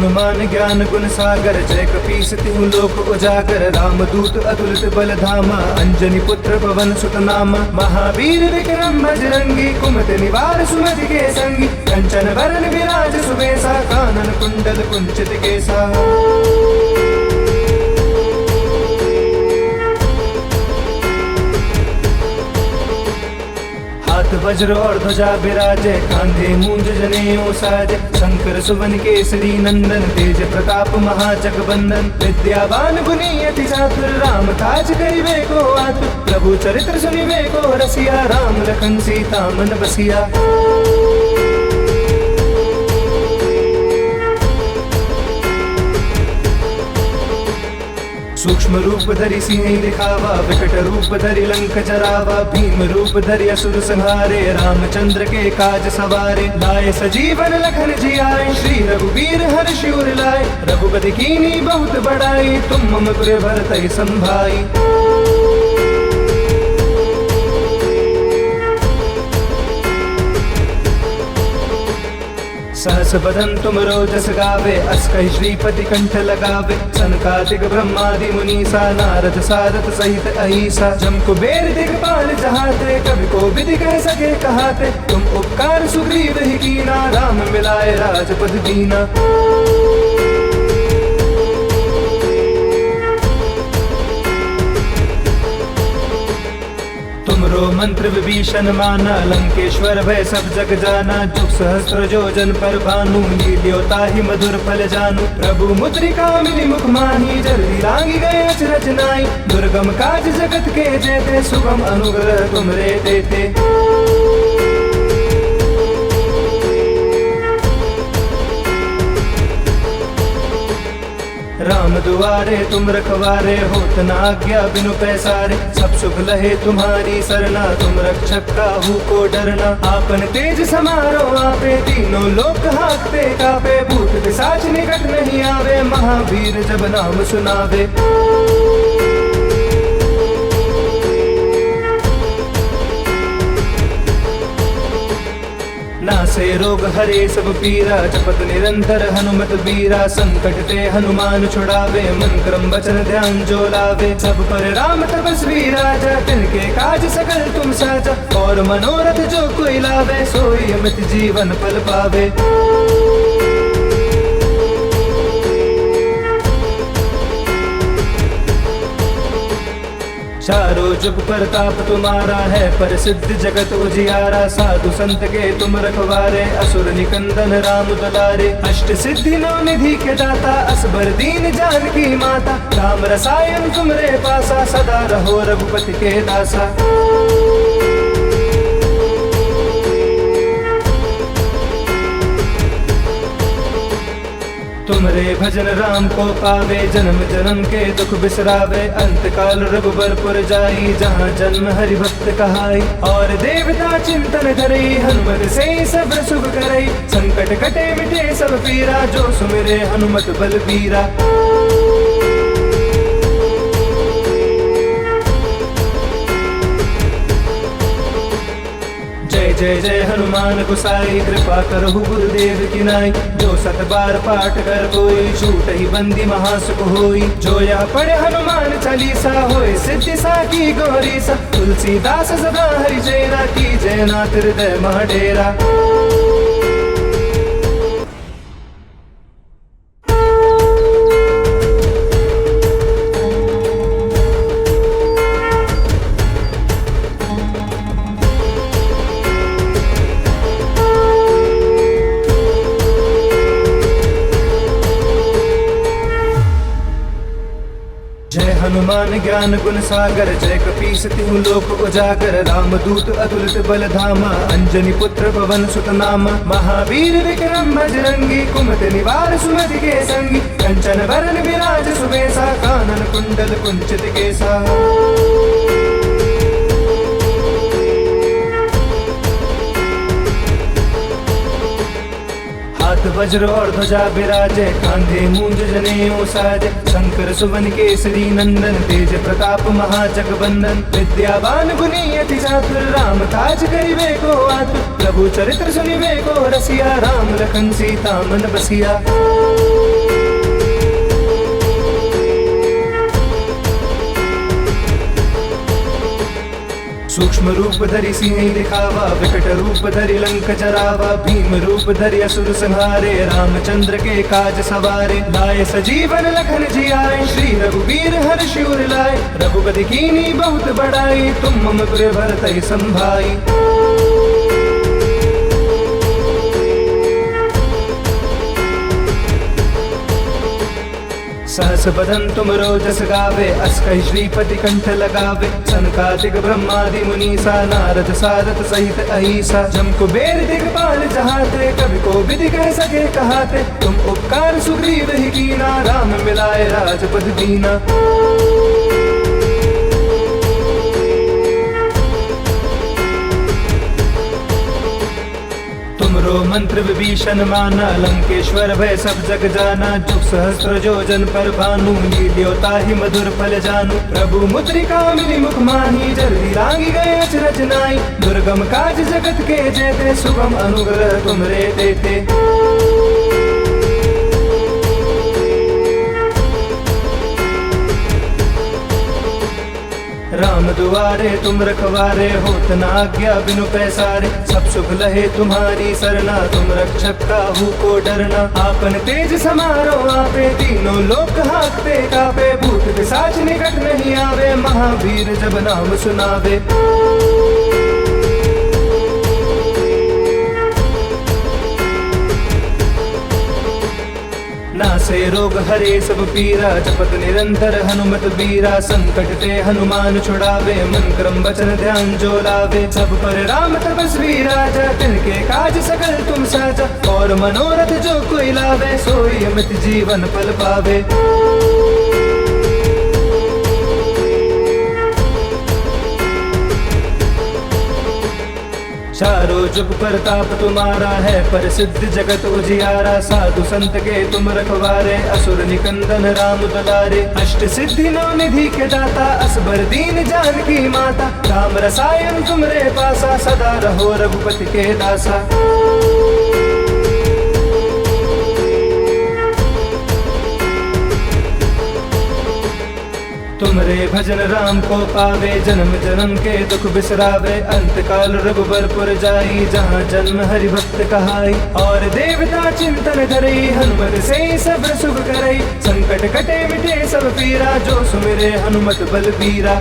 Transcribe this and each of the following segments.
हनुमान ज्ञान गुण सागर, जय कपीस तिहु लोक उजागर। रामदूत अतुलित बल धामा, अंजनी पुत्र पवन सुत नामा। महावीर विक्रम बजरंगी, कुमति निवार सुमति के संगी। कंचन बरन विराज सुबेसा, कानन कुंडल कुंचित केसा। हाथ वज्र और ध्वजा विराजे, कांधे मूंज जनेऊ साजे। शंकर सुवन केसरी नंदन, तेज प्रताप महाजगबंदन। विद्यावान गुणी अति चातुर, राम काज करिबे को आतुर। प्रभु चरित्र सुनिबे को रसिया, राम लखन सीता मन बसिया। सूक्ष्म रूप धरि सिंह दिखावा, विकट रूप धरि लंक जरावा। भीम रूप धरि असुर संहारे, रामचंद्र के काज सवारे। लाए सजीवन लखन जियाए, श्री रघुवीर हर्ष उर लाए। रघुपति कीन्ही बहुत बड़ाई, तुम मम प्रिय भरतहि संभाई। सहस बदन तुम रोजस गावे, अस कहि श्रीपति कंठ लगावे। सनकादिक ब्रह्मादि मुनीसा, नारद सारथ सहित अहिसा। जम कुबेर दिगपाल जहाते, कवि को विधि कह सके कहाते। तुम उपकार सुग्रीव ही कीना, राम मिलाए राजपद दीना। तुमरो मंत्र विभीषण माना, लंकेश्वर भय सब जग जाना। जुग सहस्त्र जोजन पर भानु, लील्योता ही मधुर फल जानू। प्रभु मुद्रिका मिली मुख माही, जल्दी लांगी गए अचरज नाई। दुर्गम काज जगत के जेते, सुगम अनुग्रह तुमरे देते। राम दुआरे तुम रखवारे, होत न आज्ञा बिनु पैसारे। सब सुख लहे तुम्हारी सरना, तुम रक्षक काहू को डरना। आपन तेज समारो आपे, तीनों लोक हाकते कापे। भूत पिशाच निकट नहीं आवे, महावीर जब नाम सुनावे। नासे रोग हरे सब पीरा, जपत निरंतर हनुमत बीरा। संकट ते हनुमान छुड़ावे, मन क्रम वचन ध्यान जो लावे। सब पर राम तपस्वी राजा, तिनके काज सकल तुम साजा। और मनोरथ जो कोई लावे, सोई अमित जीवन फल पावे। चारों जुग प्रताप तुम्हारा है, पर सिद्ध जगत उजियारा। साधु संत के तुम रखवारे, असुर निकंदन राम दुलारे। अष्ट सिद्धि नौ निधि के दाता, असबर दीन जानकी माता। राम रसायन तुमरे पासा, सदा रहो रघुपति के दासा। तुमरे भजन राम को पावे, जन्म जन्म के दुख बिसरावे। अंत काल रघुबरपुर जाई, जहाँ जन्म हरि भक्त कहाई। और देवता चिंतन करई, हनुमत से सब सुख करई। संकट कटे मिटे सब पीरा, जो सुमिरे हनुमत बलबीरा। जय जय जय हनुमान गोसाई, कृपा करहु गुरुदेव की नाई। जो सत बार पाठ कर कोई, छूट ही बंदी महासुख होई। जो यह पढ़े हनुमान चालीसा, होए सिद्धि साकी गौरी सा। तुलसीदास सदा हरि चेरा, की जय नाथ हृदय मह डेरा। हनुमान ज्ञान गुण सागर, जय कपीस तिहु लोक उजागर। रामदूत अतुलित बल धामा, अंजनी पुत्र पवन सुत नामा। महावीर विक्रम बजरंगी, कुमति निवार सुमति के संगी। कंचन बरन विराज सुबेसा, कानन कुंडल कुंचित केसा। हाथ वज्र और ध्वजा विराजे, कांधे मूंज जनेऊ साजे। शंकर सुवन केसरी नंदन, तेज प्रताप महाजगबंदन। विद्यावान गुणी अति चातुर, राम काज करिबे को आतुर। प्रभु चरित्र सुनिबे को रसिया, राम लखन सीता मन बसिया। सूक्ष्म रूप धरि सिंह दिखावा, विकट रूप धरि लंक जरावा, भीम रूप धरि असुर संहारे, रामचंद्र के काज सवारे, लाए सजीवन लखन जियाए, श्री रघुवीर हर्ष उर लाए, रघुपति कीनी बहुत बड़ाई, तुम मम पुर भरतहि संभाई। सहस बदन तुम रोजस गावे, अस कहि श्रीपति कंठ लगावे, सनकादिक ब्रह्मादि मुनीसा, नारद सारथ सहित अहिसा, जम कुबेर दिगपाल जहाते, कवि को विधि कह सके कहाते, तुम उपकार सुग्रीव ही कीना, राम मिलाए राजपद दीना। तुमरो मंत्र विभीषण माना, लंकेश्वर भय सब जग जाना, जुग सहस्त्र जोजन पर भानु, लील्योता ही मधुर फल जानू, प्रभु मुद्रिका मिली मुख माही, जल्दी लागी गए अचरज नाई, दुर्गम काज जगत के जेते, सुगम अनुग्रह तुमरे देते। राम दुआरे तुम रखवारे, होत न आज्ञा बिनु पैसारे, सब सुख लहे तुम्हारी सरना, तुम रक्षक काहू को डरना, आपन तेज समारो आपे, तीनों लोक हाकते कापे, भूत पिशाच निकट नहीं आवे, महावीर जब नाम सुनावे। नासे रोग हरे सब पीरा, जपत निरंतर हनुमत बीरा, संकट ते हनुमान छुड़ावे, मन क्रम वचन ध्यान जो लावे, सब पर राम तपस्वी राजा, तिनके काज सकल तुम साजा, और मनोरथ जो कोई लावे, सोई अमित जीवन फल पावे। चारों जुग प्रताप तुम्हारा है, प्रसिद्ध जगत उजियारा, साधु संत के तुम रखवारे, असुर निकंदन राम दुलारे, अष्ट सिद्धि नौ निधि के दाता, असबर दीन जानकी माता, राम रसायन तुमरे पासा, सदा रहो रघुपति के दासा। तुमरे भजन राम को पावे, जन्म जन्म के दुख बिसरावे, अंत काल रघुबरपुर जाई, जहाँ जन्म हरि भक्त कहाई, और देवता चिंतन करई, हनुमत से सब सुख करई, संकट कटे मिटे सब पीरा, जो सुमिरे हनुमत बलबीरा।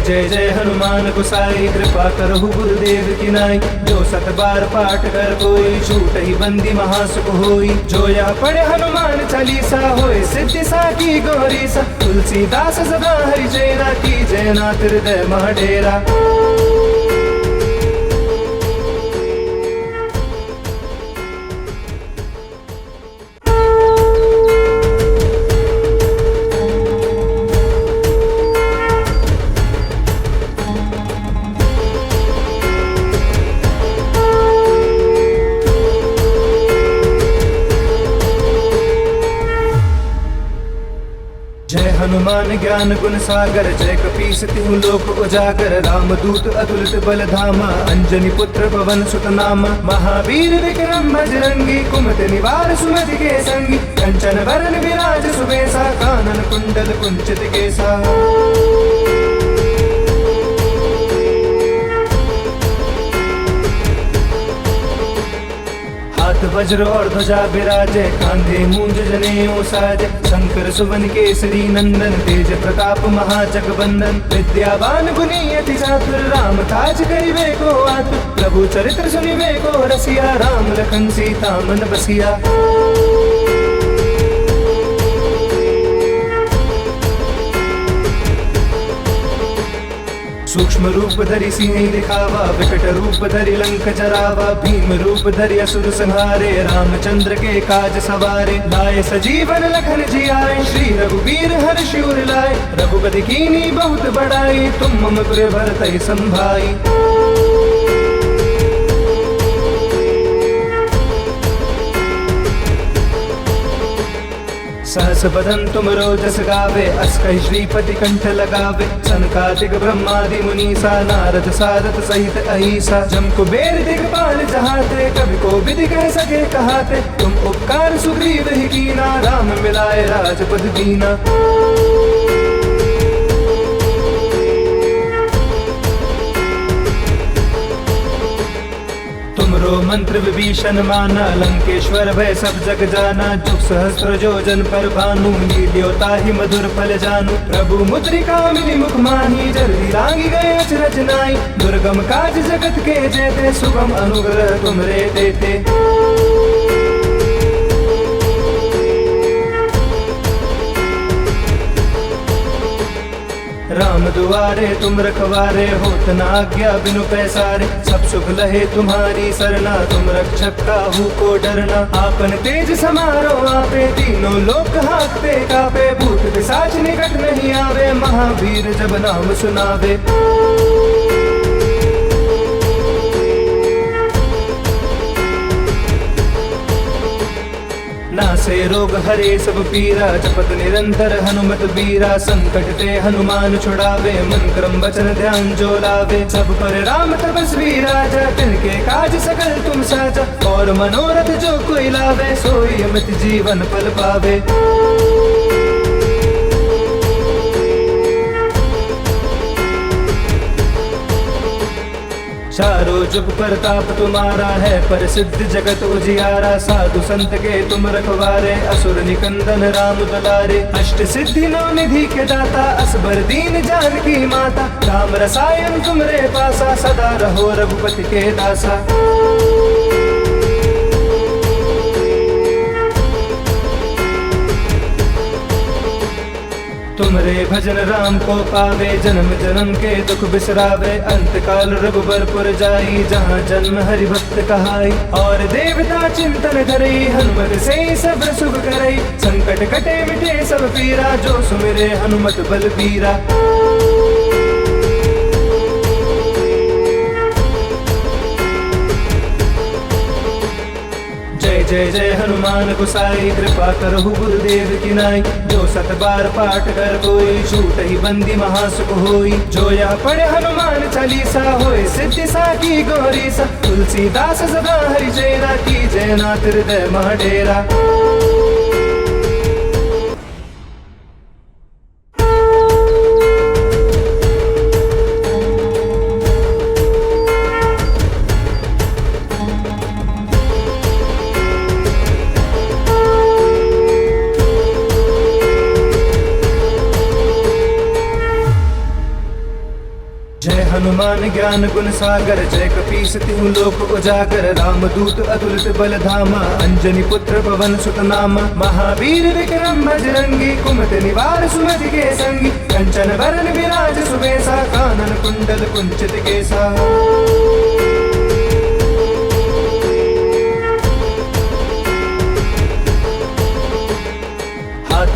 जय जय हनुमान गोसाई, कृपा करहु गुरुदेव की नाई, जो सत बार पाठ कर कोई, छूट ही बंदी महासुख होई, जो यह पढ़े हनुमान चालीसा, होए सिद्धि साकी गौरी सा, तुलसीदास सदा हरि चेरा, की जय नाथ हृदय मह डेरा। हनुमान ज्ञान गुण सागर, जय कपीस तिहु लोक उजागर, रामदूत अतुलित बल धामा, अंजनी पुत्र पवन सुत नामा, महावीर विक्रम बजरंगी, कुमति निवार सुमति के संगी, कंचन वरन विराज सुबेसा, कानन कुंडल कुंचित केसा। हाथ वज्र और ध्वजा विराजे, कांधे मूंज जनेऊ साजे, शंकर सुवन केसरी नंदन, तेज प्रताप महाजग बंदन, विद्यावान गुणी अति चातुर, राम काज करिबे को आतुर, प्रभु चरित्र सुनिबे को रसिया, राम लखन सीता मन बसिया। सूक्ष्म रूप धरि सिंह दिखावा, विकट रूप धरि लंक जरावा, भीम रूप धरि असुर संहारे, रामचंद्र के काज सवारे, लाए सजीवन लखन जियाए, श्री रघुवीर हर्ष उर लाए, रघुपति कीनी बहुत बड़ाई, तुम मम पुर भरतहि संभाई। सहस बदन तुम रोजस गावे, अस कहि श्रीपति कंठ लगावे। सनकादिक ब्रह्मादि मुनीसा, नारद सारद सहित अहिसा। जम कुबेर दिगपाल जहाते, कवि को विधि कह सके कहाते। तुम उपकार सुग्रीव ही कीना, राम मिलाए राजपद दीना। तुमरो मंत्र विभीषण माना, लंकेश्वर भय सब जग जाना। जुग सहस्त्र जोजन पर भानु, लील्यो ताहि मधुर फल जानू। प्रभु मुद्रिका मिली मुख माही, जल्दी लांगी गए अचरज नाई। दुर्गम काज जगत के जेते, सुगम अनुग्रह तुमरे देते। राम दुआरे तुम रखवारे, होत न आज्ञा बिनु पैसारे। सब सुख लहे तुम्हारी सरना, तुम रक्षक काहू को डरना। आपन तेज समारो आपे, तीनों लोक हाँकते कापे। भूत पिशाच निकट नहीं आवे, महावीर जब नाम सुनावे। नासे रोग हरे सब पीरा, जपत निरंतर हनुमत बीरा। संकट ते हनुमान छुड़ावे, मन क्रम वचन ध्यान जो लावे। सब पर राम तपस्वी राजा, तिनके काज सकल तुम साजा। और मनोरथ जो कोई लावे, सोई अमित जीवन फल पावे। चारों जुग प्रताप तुम्हारा है, पर सिद्ध जगत उजियारा। साधु संत के तुम रखवारे, असुर निकंदन राम दुलारे। अष्ट सिद्धि नौ निधि के दाता, असबर दीन जानकी माता। राम रसायन तुमरे पासा, सदा रहो रघुपति के दासा। तुमरे भजन राम को पावे, जन्म जन्म के दुख बिसरावे। अंत काल रघुबरपुर जाई, जहाँ जन्म हरि भक्त कहाई। और देवता चिंतन धरई, हनुमत से सब सुख करई। संकट कटे मिटे सब पीरा, जो सुमिरे हनुमत बलबीरा। जय जय हनुमान गोसाई, कृपा करहु गुरुदेव की नाई। जो सत बार पाठ कर कोई, छूट ही बंदी महासुख होई। जो यह पढ़े हनुमान चालीसा, होए सिद्धि साकी गौरी सा। तुलसीदास सदा हरि चेरा, की जय नाथ हृदय मह डेरा। हनुमान ज्ञान गुण सागर, जय कपीस तिहु लोक उजागर। रामदूत अतुलित बल धामा, अंजनी पुत्र पवन सुत नामा। महावीर विक्रम बजरंगी, कुमति निवार सुमति के संगी। कंचन वरण विराज सुबेसा, कानन कुंडल कुंचित केसा।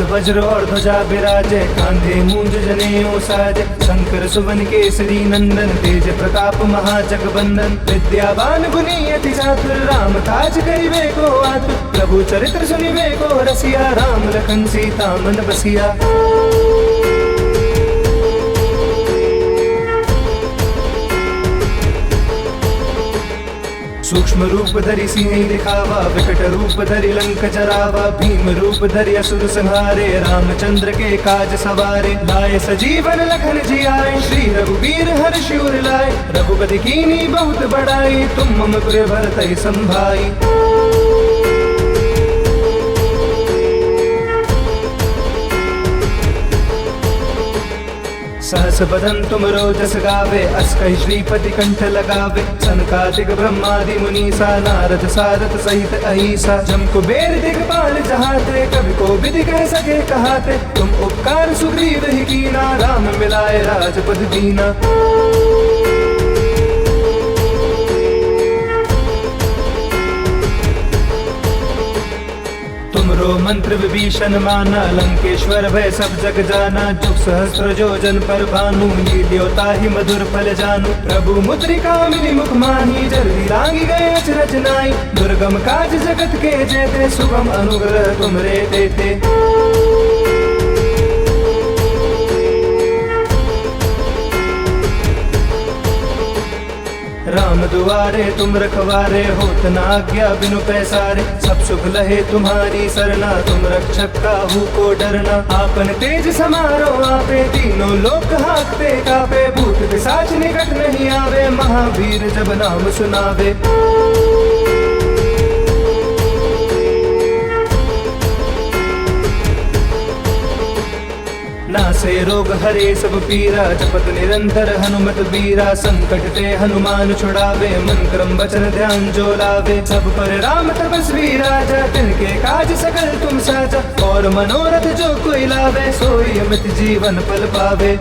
वज्र और ध्वजा विराजे, कांधे मूंज जनेऊ साजे। शंकर सुवन केसरी नंदन, तेज प्रताप महाजगबंदन। विद्यावान गुणी अति चातुर, राम काज करिबे को आतुर। प्रभु चरित्र सुनिबे को रसिया, राम लखन सीता मन बसिया। सूक्ष्म रूप धरि सिंह दिखावा, विकट रूप धरि लंक जरावा। भीम रूप धरि असुर संहारे, रामचंद्र के काज सवारे। लाए सजीवन लखन जियाए, श्री रघुवीर हर्षि उर लाए। रघुपति कीन्ही बहुत बड़ाई, तुम मम प्रिय भरतहि संभाई। सहस बदन तुम रोजस गावे, अस कहि श्रीपति कंठ लगावे। सनकादिक ब्रह्मादि मुनीसा, नारद सारद सहित अहिसा। जम कुबेर दिगपाल जहाते, कवि को विधि कह सके कहाते। तुम उपकार सुग्रीव ही कीना, राम मिलाए राजपद दीना। तुमरो मंत्र विभीषण माना, लंकेश्वर भय सब जग जाना। जुग सहस्त्र जोजन पर भानु, लील्योता ही मधुर फल जानू। प्रभु मुद्रिका मिली मुख माही, जल्दी लागी गए अचरज नाई। दुर्गम काज जगत के जेते, सुगम अनुग्रह तुमरे देते। राम दुआरे तुम रखवारे, होत न आज्ञा बिनु पैसारे। सब सुख लहे तुम्हारी सरना, तुम रक्षक काहू को डरना। आपन तेज समारो आपे, तीनों लोक हाकते कापे। भूत पिशाच निकट नहीं आवे, महावीर जब नाम सुनावे। नासे रोग हरे सब पीरा, जपत निरंतर हनुमत बीरा। संकट ते हनुमान छुड़ावे, मन क्रम वचन ध्यान जो लावे। सब पर राम तपस्वी राजा, तिनके काज सकल तुम साजा। और मनोरथ जो कोई लावे, सोई अमित जीवन फल पावे।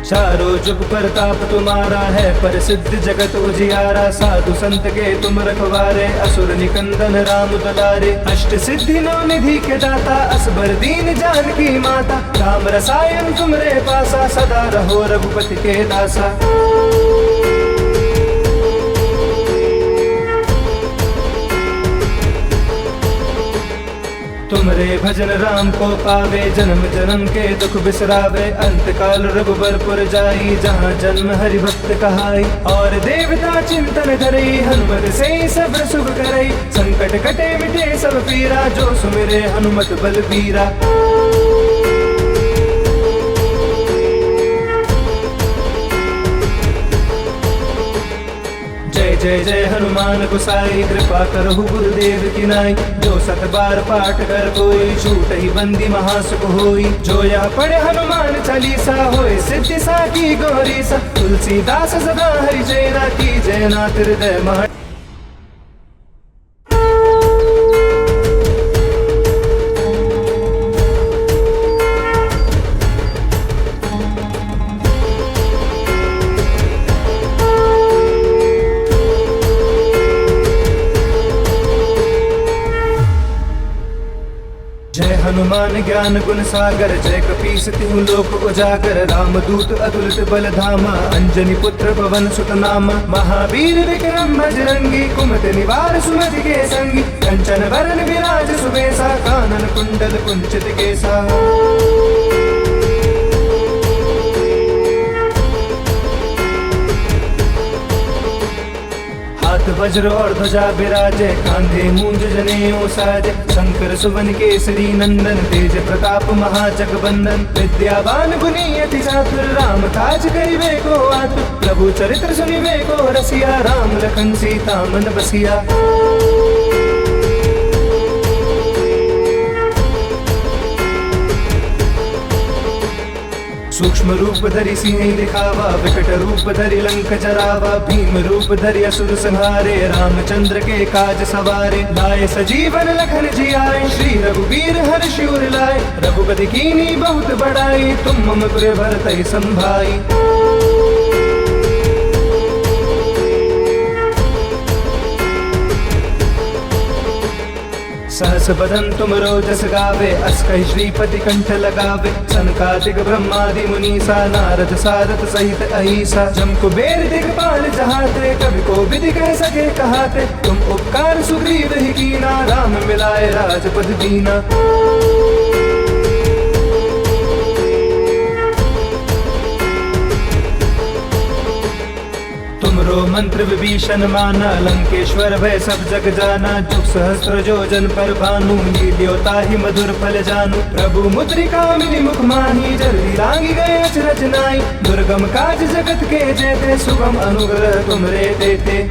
चारों जुग प्रताप तुम्हारा है, पर सिद्ध जगत उजियारा। साधु संत के तुम रखवारे, असुर निकंदन राम दुलारे। अष्ट सिद्धि नौ निधि के दाता, असबर दीन जानकी माता। राम रसायन तुमरे पासा, सदा रहो रघुपति के दासा। तुमरे भजन राम को पावे, जन्म जन्म के दुख बिसरावे। अंत काल रघुबरपुर जाई, जहाँ जन्म हरि भक्त कहाई। और देवता चिंतन करई, हनुमत से सब सुख करई। संकट कटे मिटे सब पीरा, जो सुमिरे हनुमत बलबीरा। जय जय जय हनुमान गोसाई, कृपा करहु गुरुदेव की नाई। जो सत बार पाठ कर कोई, छूट ही बंदी महासुख होई। जो यह पढ़े हनुमान चालीसा, होए सिद्धि साकी गौरी सा। तुलसीदास सदा हरि जयरा, की जय नाथ हृदय महा। हनुमान ज्ञान गुण सागर, जय कपीस तिहु लोक उजागर। रामदूत अतुलित बल धामा, अंजनी पुत्र पवन सुत नामा। महावीर विक्रम बजरंगी, कुमति निवार सुमति के संगी। कंचन वरन विराज सुबेसा, कानन कुंडल कुंचित केसा। हाथ वज्र और ध्वजा विराजे, कांधे मूंज जनेऊ साजे। शंकर सुवन केसरी नंदन, तेज प्रताप महाजगबंदन। विद्यावान गुणी अति चातुर, राम काज करिबे को आतुर। प्रभु चरित्र सुनिबे को रसिया, राम लखन सीता मन बसिया। सूक्ष्म रूप धरि सिंह दिखावा, विकट रूप धरि लंक जरावा। भीम रूप धरि असुर संहारे, रामचंद्र के काज सवारे। लाए सजीवन लखन जियाए, श्री रघुवीर हर्ष उर लाए। रघुपति कीन्ही बहुत बड़ाई, तुम मम पुर भरतहि संभाई। सहस बदन तुम रोजस गावे, अस कहि श्रीपति कंठ लगावे। सनकादिक ब्रह्मादि मुनीसा, नारद सारथ सहित अहिसा। जम कुबेर दिगपाल जहाते, कवि को विधि कह सके कहाते। तुम उपकार सुग्रीव ही कीना, राम मिलाए राजपद दीना। तुमरो मंत्र विभीषण माना, लंकेश्वर भय सब जग जाना। जुग सहस्त्र जोजन पर भानु, लील्योता ही मधुर फल जानू। प्रभु मुद्रिका मिली मुख माही, जल्दी लागी गए अचरज नाई। दुर्गम काज जगत के जेते, सुगम अनुग्रह तुमरे देते।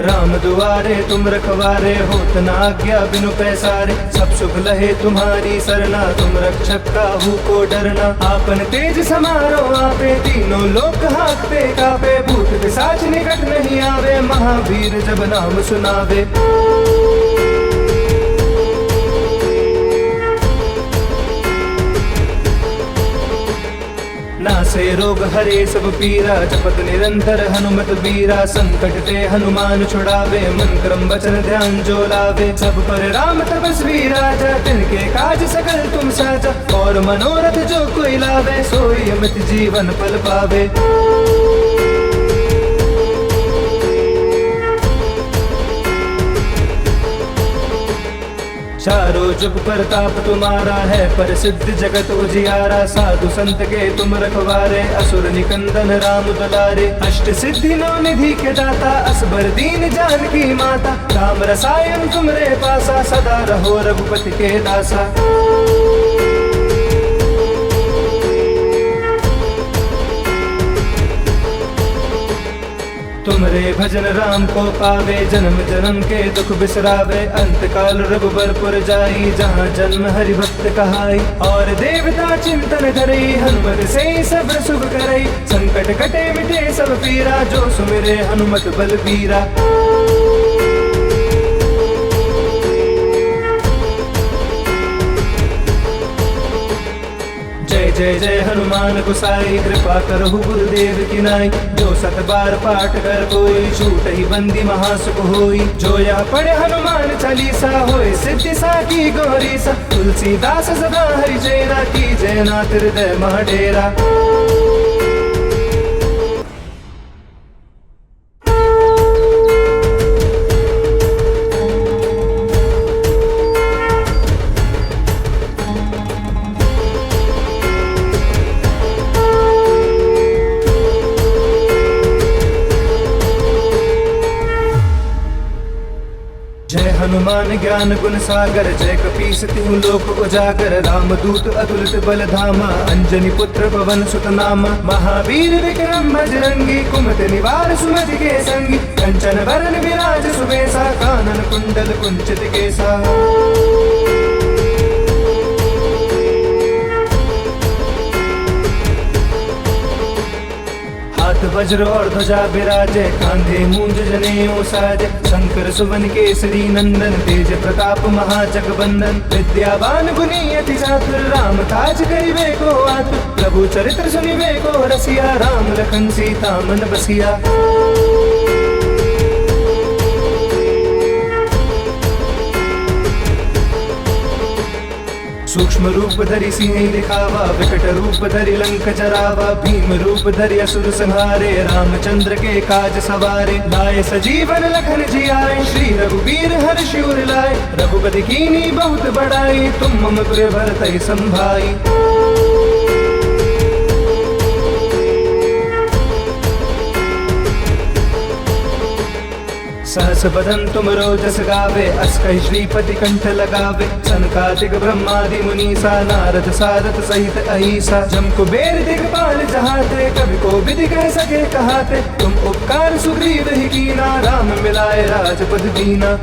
राम दुआरे तुम रखवारे, होत न आज्ञा बिनु पैसारे। सब सुख लहे तुम्हारी सरना, तुम रक्षक काहू को डरना। आपन तेज समारो आपे, तीनों लोक हाकते कापे। भूत पिशाच निकट नहीं आवे, महावीर जब नाम सुनावे। नासे रोग हरे सब पीरा, जपत निरंतर हनुमत बीरा। संकट ते हनुमान छुड़ावे, मन क्रम वचन ध्यान जो लावे। सब पर राम तपस्वी राजा, तिनके काज सकल तुम साजा। और मनोरथ जो कोई लावे, सोई अमित जीवन फल पावे। चारों जुग प्रताप तुम्हारा है, पर सिद्ध जगत उजियारा। साधु संत के तुम रखवारे, असुर निकंदन राम दुलारे। अष्ट सिद्धि नौ निधि के दाता, असबर दीन जानकी माता। राम रसायन तुमरे पासा, सदा रहो रघुपति के दासा। तुमरे भजन राम को पावे, जन्म जन्म के दुख बिसरावे। अंत काल रघुबरपुर जाई, जहाँ जन्म हरि भक्त कहाई। और देवता चिंतन करई, हनुमत से सब सुख करई। संकट कटे मिटे सब पीरा, जो सुमिरे हनुमत बलबीरा। जय जय जय हनुमान गोसाई, कृपा करहु गुरुदेव की नाई। जो सत बार पाठ कर कोई, छूट ही बंदी महासुख होई। जो यह पढ़े हनुमान चालीसा, होए सिद्धि साकी गौरी सा। तुलसीदास सदा हरि चेरा, की जय नाथ हृदय मह डेरा। जय हनुमान ज्ञान गुण सागर, जय कपीस तिहु लोक उजागर। राम दूत अतुलित बल धामा, अंजनी पुत्र पवन सुत नामा। महावीर विक्रम बजरंगी, कुमति निवार सुमति के संगी। कंचन वरन विराज सुबेसा, कानन कुंडल कुंचित केसा। हाथ वज्र और ध्वजा विराजे, कांधे मूंज जनेऊ साजे। शंकर सुवन केसरी नंदन, तेज प्रताप महाजगबंदन। विद्यावान गुणी अति चातुर, राम काज करिबे को आतुर। प्रभु चरित्र सुनिबे को रसिया, राम लखन सीता मन बसिया। सूक्ष्म रूप धरि सिंह दिखावा, विकट रूप धरि लंक जरावा। भीम रूप धरि असुर संहारे, रामचंद्र के काज सवारे। लाए सजीवन लखन जियाए, श्री रघुवीर हर्षि उर लाए। रघुपति कीनी बहुत बड़ाई, तुम मम प्रिय भरतहि संभाई। सहस बदन तुम रोजस गावे, अस कहि श्रीपति कंठ लगावे। सनकादिक ब्रह्मादि मुनीसा, नारद सारथ सहित अहिसा। जम कुबेर दिगपाल जहाते, कवि को विधि कह सके कहाते। तुम उपकार सुग्रीव ही कीना, राम मिलाए राजपद दीना।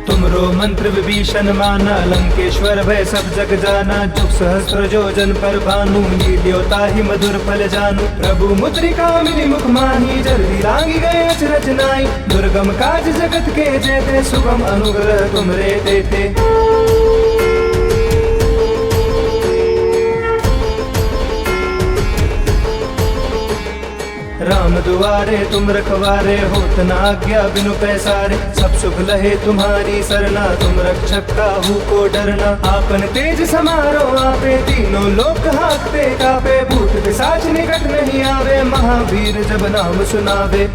तुमरो मंत्र विभीषण माना, लंकेश्वर भय सब जग जाना। जुग सहस्त्र जो जन पर भानु, लील्योता ही मधुर फल जानू। प्रभु मुद्रिका मिली मुख माही, जल्दी लांगी गए अचरज नाई। दुर्गम काज जगत के जेते, सुगम अनुग्रह तुमरे देते। राम दुआरे तुम रखवारे, होत न आज्ञा बिनु पैसारे। सब सुख लहे तुम्हारी सरना, तुम रक्षक काहू को डरना। आपन तेज समारो आपे, तीनों लोक हांकते कापे। भूत पिशाच निकट नहीं आवे, महावीर जब नाम सुनावे।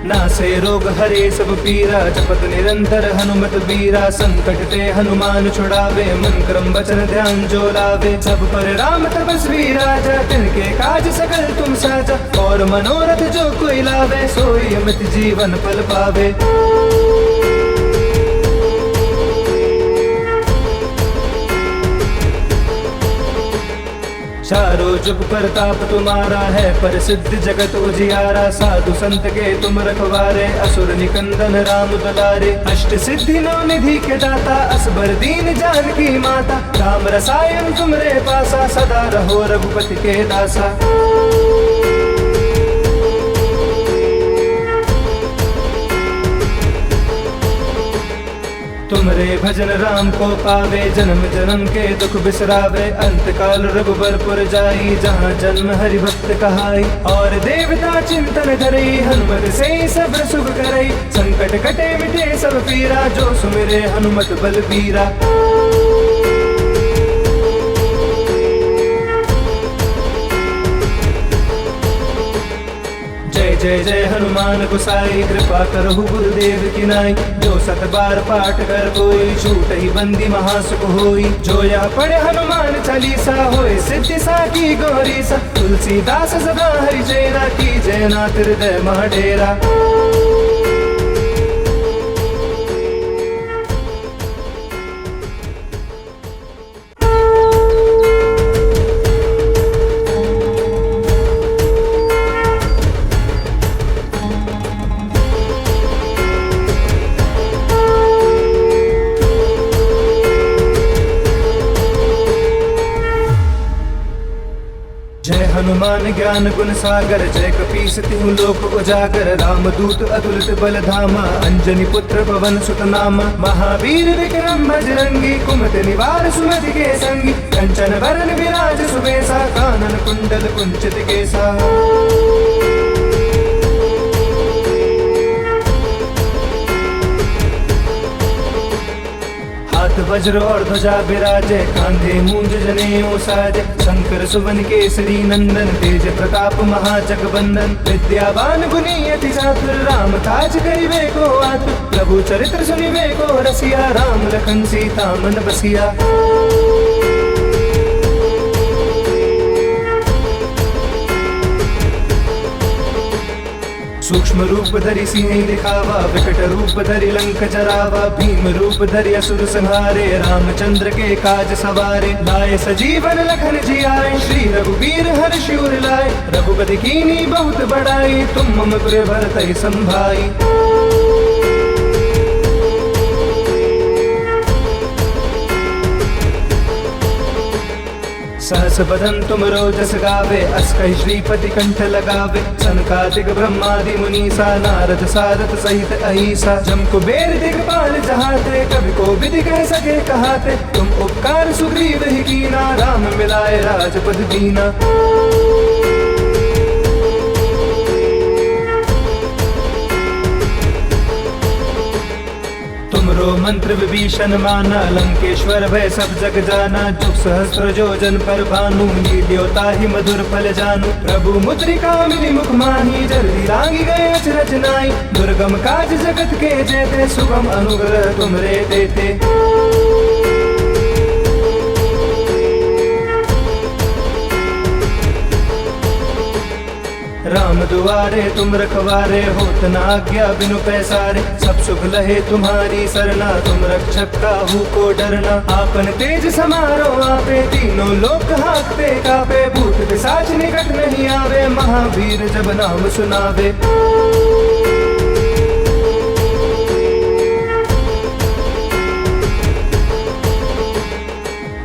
नासे रोग हरे सब पीरा, जपत निरंतर हनुमत बीरा। संकट ते हनुमान छुड़ावे, मन क्रम वचन ध्यान जो लावे। सब पर राम तपस्वी राजा, तिनके काज सकल तुम साजा। और मनोरथ जो कोई लावे, सोई अमित जीवन फल पावे। चारों जुग प्रताप तुम्हारा है, पर सिद्ध जगत उजियारा। साधु संत के तुम रखवारे, असुर निकंदन राम दुलारे। अष्ट सिद्धि नौ निधि के दाता, असबर दीन जानकी माता। राम रसायन तुमरे पासा, सदा रहो रघुपति के दासा। तुमरे भजन राम को पावे, जन्म जन्म के दुख बिसरावे। अंत काल रघुबरपुर जाई, जहाँ जन्म हरि भक्त कहाई। और देवता चिंतन करई, हनुमत से सब सुख करई। संकट कटे मिटे सब पीरा, जो सुमिरे हनुमत बलबीरा। जय जय हनुमान गोसाई, कृपा करहु गुरुदेव की नाई। जो सत बार पाठ कर कोई, छूट ही बंदी महासुख होई। जो या पढ़े हनुमान चालीसा, होए सिद्धि साकी गौरीसा। तुलसीदास सदा हरि चेरा, की जय नाथ हृदय मह डेरा। जय हनुमान ज्ञान गुण सागर, जय कपीस तिहु लोक उजागर। राम दूत अतुलित बल धामा, अंजनी पुत्र पवन सुत नामा। महावीर विक्रम बजरंगी, कुमति निवार सुमति के संगी। कंचन वरन विराज सुबेसा, कानन कुंडल कुंचित केसा। हाथ वज्र और ध्वजा विराजे, कांधे मूंज जनेऊ साजे। शंकर सुवन केसरी नंदन, तेज प्रताप महाजगबंदन। विद्यावान गुणी अति चातुर, राम काज करिबे को आतुर। प्रभु चरित्र सुनिबे को रसिया, राम लखन सीता मन बसिया। सूक्ष्म रूप धरि सिंह दिखावा, विकट रूप धरि लंक जरावा। भीम रूप धरि असुर संहारे, रामचंद्र के काज सवारे। लाए सजीवन लखन जियाए, श्री रघुवीर हर्षि उर लाए। रघुपति कीन्ही बहुत बड़ाई, तुम मम प्रिय भरतहि संभाई। सहस बदन तुम रोजस गावे, अस कहि श्रीपति कंठ लगावे। सनकादिक ब्रह्मादि मुनीसा, नारद सारद सहित अहिसा। जम कुबेर दिगपाल जहाते, कवि को विधि कह सके कहाते। तुम उपकार सुग्रीव ही कीना, राम मिलाए राजपद दीना। तुमरो मंत्र विभीषण माना, लंकेश्वर भय सब जग जाना। जुग सहस्त्र जोजन पर भानु, लील्यो ताहि मधुर फल जानू। प्रभु मुद्रिका मिली मुख माही, जल्दी लांगी गए अचरज नाई। दुर्गम काज जगत के जेते, सुगम अनुग्रह तुमरे देते। राम दुआरे तुम रखवारे, होत न आज्ञा बिनु पैसारे। सब सुख लहे तुम्हारी सरना, तुम रक्षक काहू को डरना। आपन तेज समारो आपे, तीनों लोक हांकते कापे। भूत पिशाच निकट नहीं आवे, महावीर जब नाम सुनावे।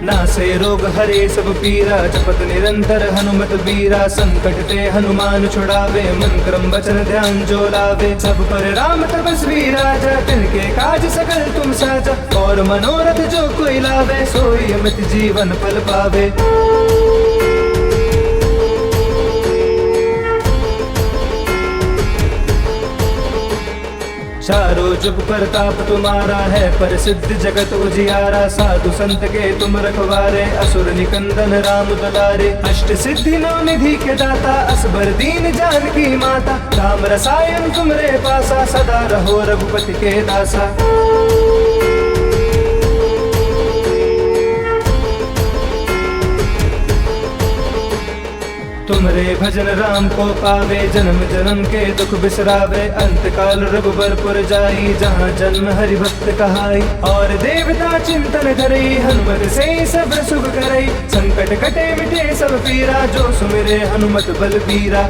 नासे रोग हरे सब पीरा, जपत निरंतर हनुमत बीरा। संकट ते हनुमान छुड़ावे, मन क्रम वचन ध्यान जो लावे। सब पर राम तपस्वी राजा, तिनके काज सकल तुम साजा। और मनोरथ जो कोई लावे, सोई अमित जीवन फल पावे। चारों जुग प्रताप तुम्हारा है, प्रसिद्ध जगत उजियारा। साधु संत के तुम रखवारे, असुर निकंदन राम दुलारे। अष्ट सिद्धि नौ निधि के दाता, असबर दीन जानकी माता। राम रसायन तुमरे पासा, सदा रहो रघुपति के दासा। तुमरे भजन राम को पावे, जन्म जन्म के दुख बिसरावे। अंत काल रघुबरपुर जाई, जहाँ जन्म हरि भक्त कहाई। और देवता चिंतन करई, हनुमत से सब सुख करई। संकट कटे मिटे सब पीरा, जो सुमिरे हनुमत बलबीरा।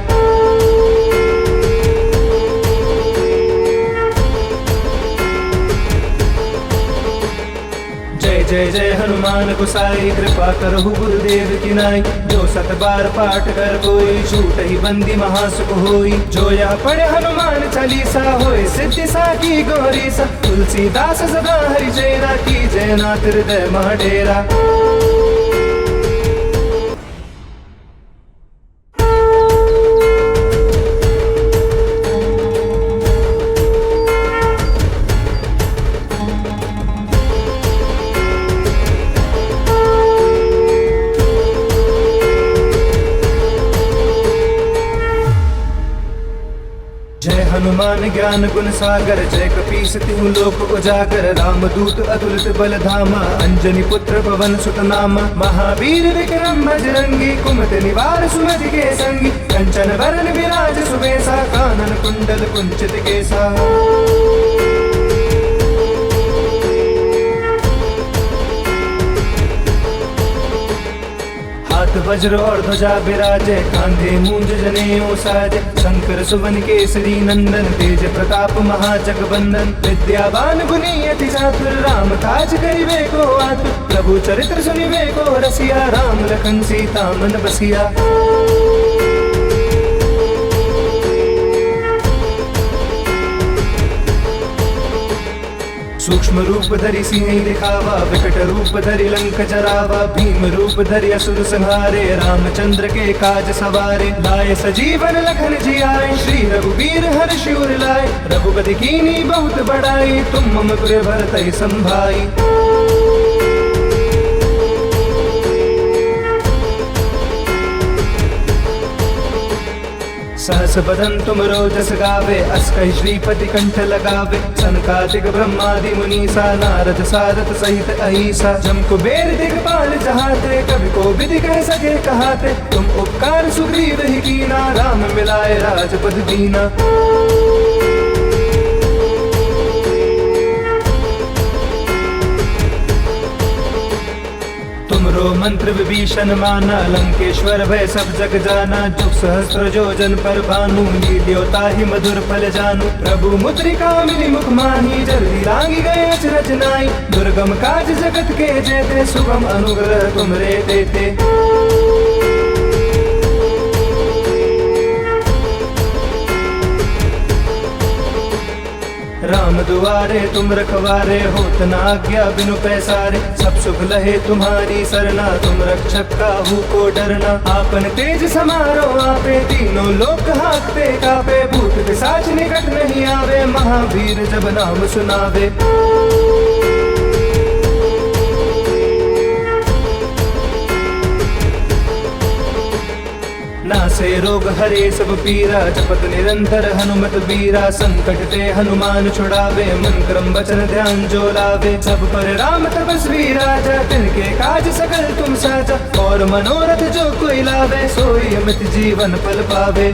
जय जय हनुमान गोसाई, कृपा करहु गुरुदेव की नाई। जो 7 बार पाठ कर कोई, छूट ही बंदी महासुख होई। जो यह पढ़े हनुमान चालीसा, होए सिद्धि साकी गौरी सा। तुलसीदास सदा हरि चेरा, की जय नाथ हृदय मह डेरा। जय हनुमान ज्ञान गुण सागर, जय कपीस तिहु लोक उजागर। रामदूत अतुलित बल धामा, अंजनी पुत्र पवन सुत नामा। महावीर विक्रम बजरंगी, कुमति निवार सुमति के संगी। कंचन वरण विराज सुबेसा, कानन कुंडल कुंचित केसा। हाथ वज्र और ध्वजा विराजे, कांधे मूंज जनेऊ साजे। शंकर सुवन केसरी नंदन, तेज प्रताप महाजगवंदन। विद्यावान गुणी अति चातुर, राम काज करिबे को आतुर। प्रभु चरित्र सुनिबे को रसिया, राम लखन सीता मन बसिया। सूक्ष्म रूप धरि सिंह दिखावा, विकट रूप धरि लंक जरावा। भीम रूप धरि असुर संहारे, रामचंद्र के काज सवारे। लाए सजीवन लखन जियाए, श्री रघुवीर हर्षि उर लाए। रघुपति कीन्ही बहुत बड़ाई, तुम मम प्रिय भरतहि संभाई। सहस बदन तुम रोजस गावे, अस कहि श्रीपति कंठ लगावे। सनकादिक ब्रह्मादि मुनीसा, नारद सारथ सहित अहिसा। जम कुबेर दिगपाल जहाते, कवि को विधि कह सके कहाते। तुम उपकार सुग्रीव ही कीना, राम मिलाए राजपद दीना। तुमरो मंत्र विभीषण माना, लंकेश्वर भय सब जग जाना। जुग सहस्त्र जोजन पर भानु, लील्योता ही मधुर फल जानू। प्रभु मुद्रिका मिली मुख माही, जल्दी लांगी गए अचरज नाई। दुर्गम काज जगत के जेते, सुगम अनुग्रह तुमरे देते। राम दुआरे तुम रखवारे, होत न आज्ञा बिनु पैसारे। सब सुख लहे तुम्हारी सरना, तुम रक्षक काहू को डरना। आपन तेज समारो आपे, तीनों लोक हांकते कापे। भूत पिशाच निकट नहीं आवे, महावीर जब नाम सुनावे। नासे रोग हरे सब पीरा, जपत निरंतर हनुमत बीरा। संकट ते हनुमान छुड़ावे, मन क्रम वचन ध्यान जो लावे। सब पर राम तपस्वी राजा, तिनके काज सकल तुम साजा। और मनोरथ जो कोई लावे, सोई अमित जीवन फल पावे।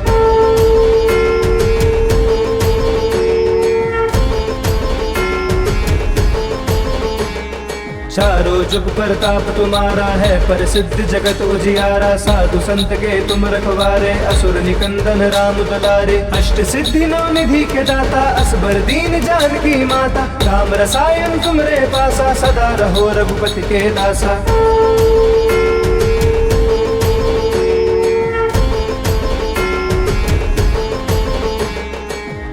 चारों जुग प्रताप तुम्हारा है, पर सिद्ध जगत उजियारा। साधु संत के तुम रखवारे, असुर निकंदन राम दुलारे। अष्ट सिद्धि नौ निधि के दाता, असबर दीन जानकी माता। राम रसायन तुमरे पासा, सदा रहो रघुपति के दासा।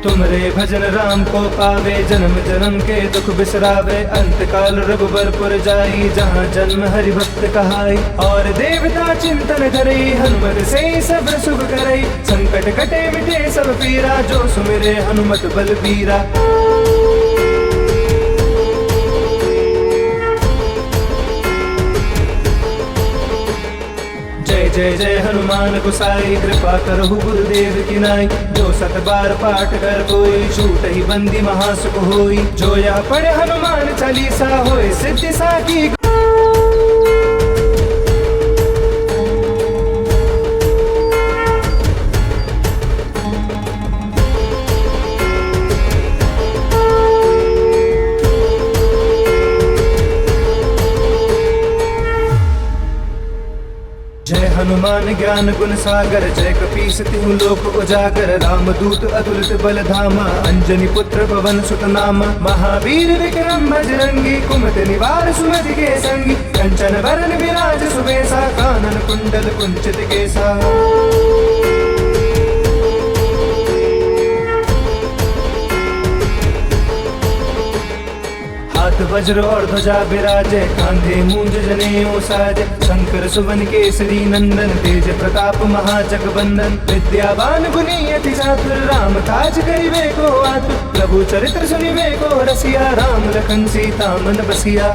तुमरे भजन राम को पावे, जन्म जन्म के दुख बिसरावे। अंत काल रघुबरपुर जाई, जहाँ जन्म हरि भक्त कहाई। और देवता चिंतन करई, हनुमत से सब सुख करई। संकट कटे मिटे सब पीरा, जो सुमिरे हनुमत बलबीरा। जय जय हनुमान गोसाई, कृपा करहु गुरुदेव की नाई। जो 7 बार पाठ कर कोई, छूट ही बंदी महासुख होई। जो यह पढ़े हनुमान चालीसा, होए सिद्धि साकी। जय हनुमान ज्ञान गुण सागर जय कपीस तिहु लोक उजागर रामदूत अतुलित बल धामा अंजनी पुत्र पवन सुत नामा महावीर विक्रम बजरंगी कुमति निवार सुमति के संगी कंचन वरन विराज सुबेसा कानन कुंडल कुंचित केसा। हाथ वज्र और ध्वजा विराजे कांधे मूंज जनेऊ साजे शंकर सुवन केसरी नंदन तेज प्रताप महाजगबंदन विद्यावान गुणी अति चातुर राम काज करिबे को आतुर प्रभु चरित्र सुनिबे को रसिया राम लखन सीता मन बसिया।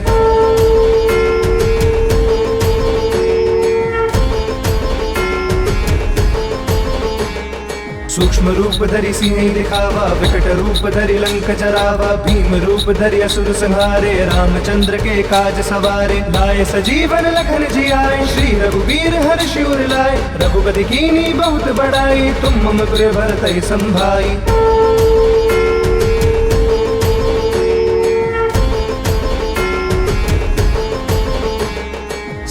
सूक्ष्म रूप धरि सिंह दिखावा विकट रूप धरि लंक जरावा भीम रूप धरि असुर संहारे रामचंद्र के काज सवारे लाए सजीवन लखन जियाए श्री रघुवीर हर्ष उर लाए रघुपति कीनी बहुत बड़ाई तुम मम पुर भरतहि संभाई।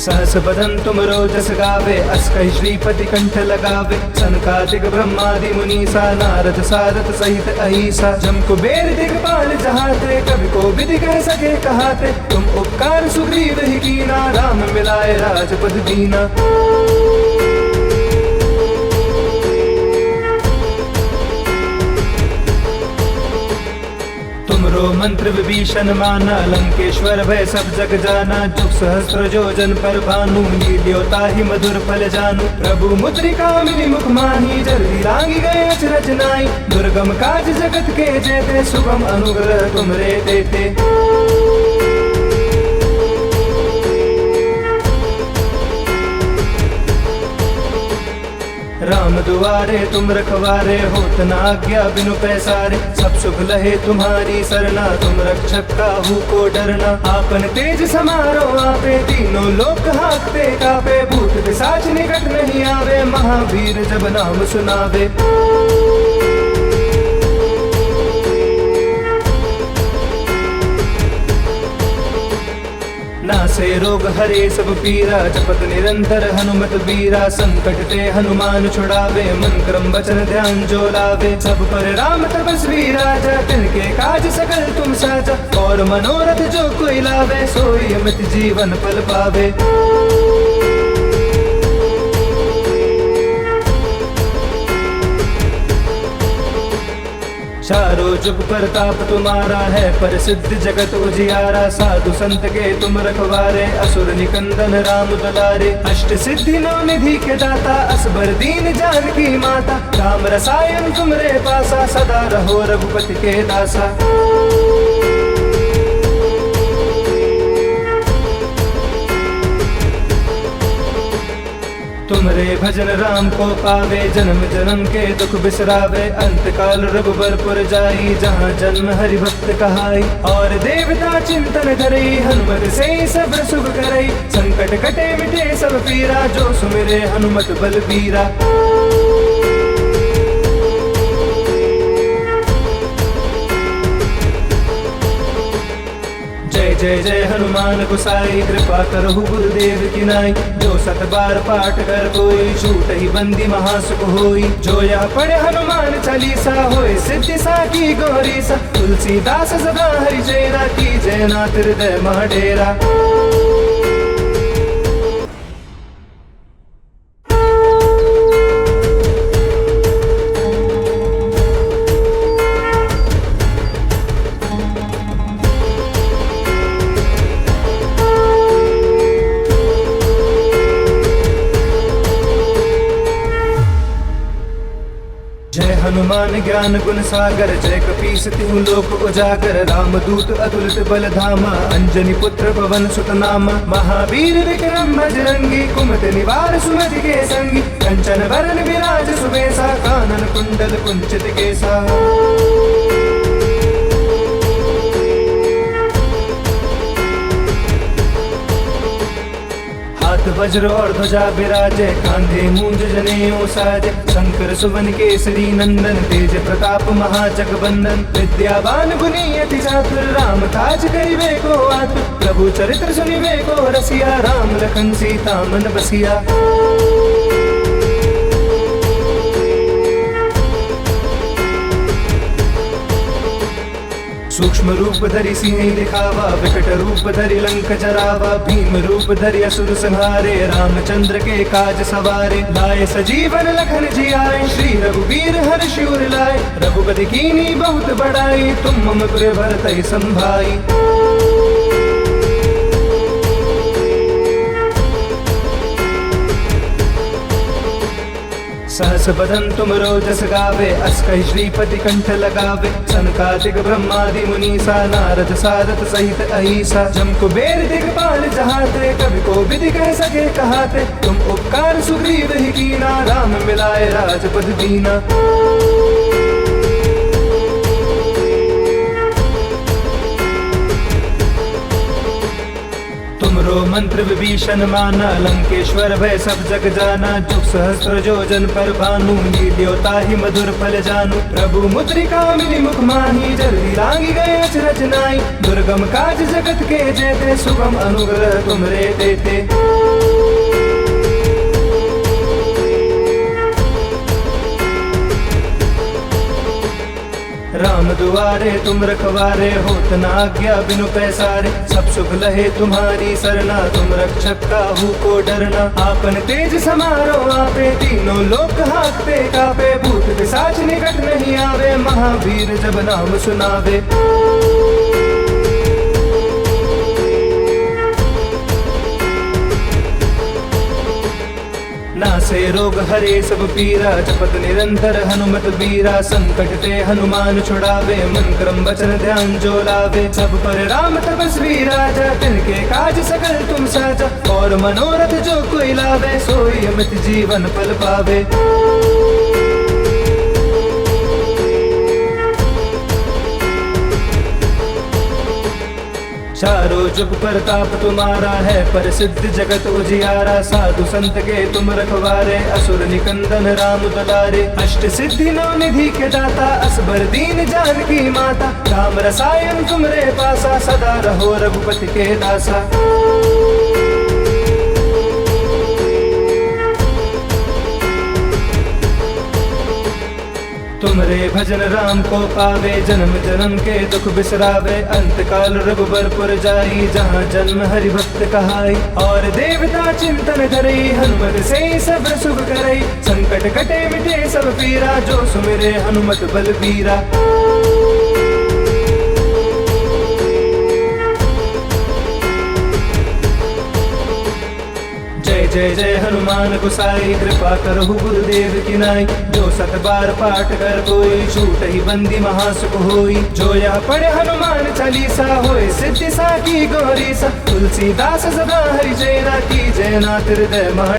सहस बदन तुम रोजस गावे अस कहि श्रीपति कंठ लगावे सनकादिक ब्रह्मादि मुनीसा नारद सारथ सहित अहिसा जम कुबेर दिगपाल जहाते कवि को विधि कह सके कहाते तुम उपकार सुग्रीव ही कीना राम मिलाए राजपद दीना। तुमरो मंत्र विभीषण माना लंकेश्वर भय सब जग जाना जुग सहस्त्र जोजन पर भानु लील्योता ही मधुर फल जानू प्रभु मुद्रिका मिली मुख माही जल्दी लांगी गए अचरज नाई दुर्गम काज जगत के जेते सुगम अनुग्रह तुमरे देते। राम दुआरे तुम रखवारे होत न आज्ञा बिनु पैसारे सब सुख लहे तुम्हारी सरना तुम रक्षक काहू को डरना आपन तेज समारो आपे तीनों लोक हाकते कापे भूत पिशाच निकट नहीं आवे महावीर जब नाम सुनावे। नासे रोग हरे सब पीरा जपत निरंतर हनुमत बीरा संकट ते हनुमान छुड़ावे मन क्रम वचन ध्यान जो लावे सब पर राम तपस्वी राजा तिनके काज सकल तुम साजा और मनोरथ जो कोई लावे सोई अमित जीवन फल पावे। चारों जुग प्रताप तुम्हारा है पर सिद्ध जगत उजियारा साधु संत के तुम रखवारे असुर निकंदन राम दुलारे अष्ट सिद्धि नौ निधि के दाता असबर दीन जानकी माता राम रसायन तुमरे पासा सदा रहो रघुपति के दासा। तुमरे भजन राम को पावे जन्म जन्म के दुख बिसरावे अंत काल रघुबरपुर जाई जहाँ जन्म हरि भक्त कहाई और देवता चिंतन करई हनुमत से सब सुख करई संकट कटे मिटे सब पीरा जो सुमिरे हनुमत बलबीरा। जय जय जय हनुमान गोसाई कृपा करहु गुरुदेव की नाई जो सत बार पाठ कर कोई छूट ही बंदी महासुख होई जो यह पढ़े हनुमान चालीसा होए सिद्धि साकी गौरी सा तुलसीदास सदा हरि चेरा की जय नाथ हृदय महाडेरा। हनुमान ज्ञान गुण सागर जय कपीस तिहु लोक उजागर रामदूत अतुलित बल धामा अंजनी पुत्र पवन सुत नामा महावीर विक्रम बजरंगी कुमति निवार सुमति के संगी कंचन वरन विराज सुबेसा कानन कुंडल कुंचित केसा। हाथ वज्र और ध्वजा विराजे कांधे मूंज जनेऊ साजे शंकर सुवन केसरी नंदन तेज प्रताप महाजगबंदन विद्यावान गुणी अति चातुर राम काज करिबे को आतुर प्रभु चरित्र सुनिबे को रसिया राम लखन सीता मन बसिया। सूक्ष्म रूप धरि सिंह दिखावा, विकट रूप धरि लंक जरावा, भीम रूप धरि असुर संहारे, रामचंद्र के काज सवारे, लाए सजीवन लखन जियाए, श्री रघुवीर हर्ष उर लाए, रघुपति कीनी बहुत बड़ाई, तुम मम पुर भरतहि संभाई। सहस बदन तुम रोजस गावे, अस कहि श्रीपति कंठ लगावे, सनकादिक ब्रह्मादि मुनीसा, नारद सारद सहित अहिसा, जम कुबेर दिगपाल जहाते, कवि को विधि कह सके कहाते, तुम उपकार सुग्रीव ही कीना, राम मिलाए राजपद दीना। तुमरो मंत्र विभीषण माना, लंकेश्वर भय सब जग जाना, जुग सहस्त्र जोजन पर भानु, लील्योता ही मधुर फल जानू, प्रभु मुद्रिका मिली मुख माही, जल्दी लागी गए अचरज नाई, दुर्गम काज जगत के जेते, सुगम अनुग्रह तुमरे देते। राम दुआरे तुम रखवारे, होत न आज्ञा बिनु पैसारे, सब सुख लहे तुम्हारी सरना, तुम रक्षक काहू को डरना, आपन तेज समारो आपे, तीनों लोक हाकते कापे, भूत पिशाच निकट नहीं आवे, महावीर जब नाम सुनावे। नासे रोग हरे सब पीरा, जपत निरंतर हनुमत बीरा, संकट ते हनुमान छुड़ावे, मन क्रम वचन ध्यान जो लावे, सब पर राम तपस्वी राजा, तिनके काज सकल तुम साजा, और मनोरथ जो कोई लावे, सोई अमित जीवन फल पावे। चारों जुग प्रताप तुम्हारा है, प्रसिद्ध जगत उजियारा, साधु संत के तुम रखवारे, असुर निकंदन राम दुलारे, अष्ट सिद्धि नौ निधि के दाता, असबर दीन जानकी माता, राम रसायन तुमरे पासा, सदा रहो रघुपति के दासा। तुमरे भजन राम को पावे, जन्म जन्म के दुख बिसरावे, अंत काल रघुबरपुर जाई, जहाँ जन्म हरि भक्त कहाई, और देवता चिंतन करई, हनुमत से सब सुख करई, संकट कटे मिटे सब पीरा, जो सुमिरे हनुमत बलबीरा। जय जय हनुमान गोसाई, कृपा करहु गुरुदेव की नाई, जो सत बार पाठ कर कोई, छूट ही बंदी महासुख होई, जो यह पढ़े हनुमान चालीसा, होए सिद्धि साकी गौरी सा, तुलसीदास सदा हरि जयना की, जयनाथ हृदय मह।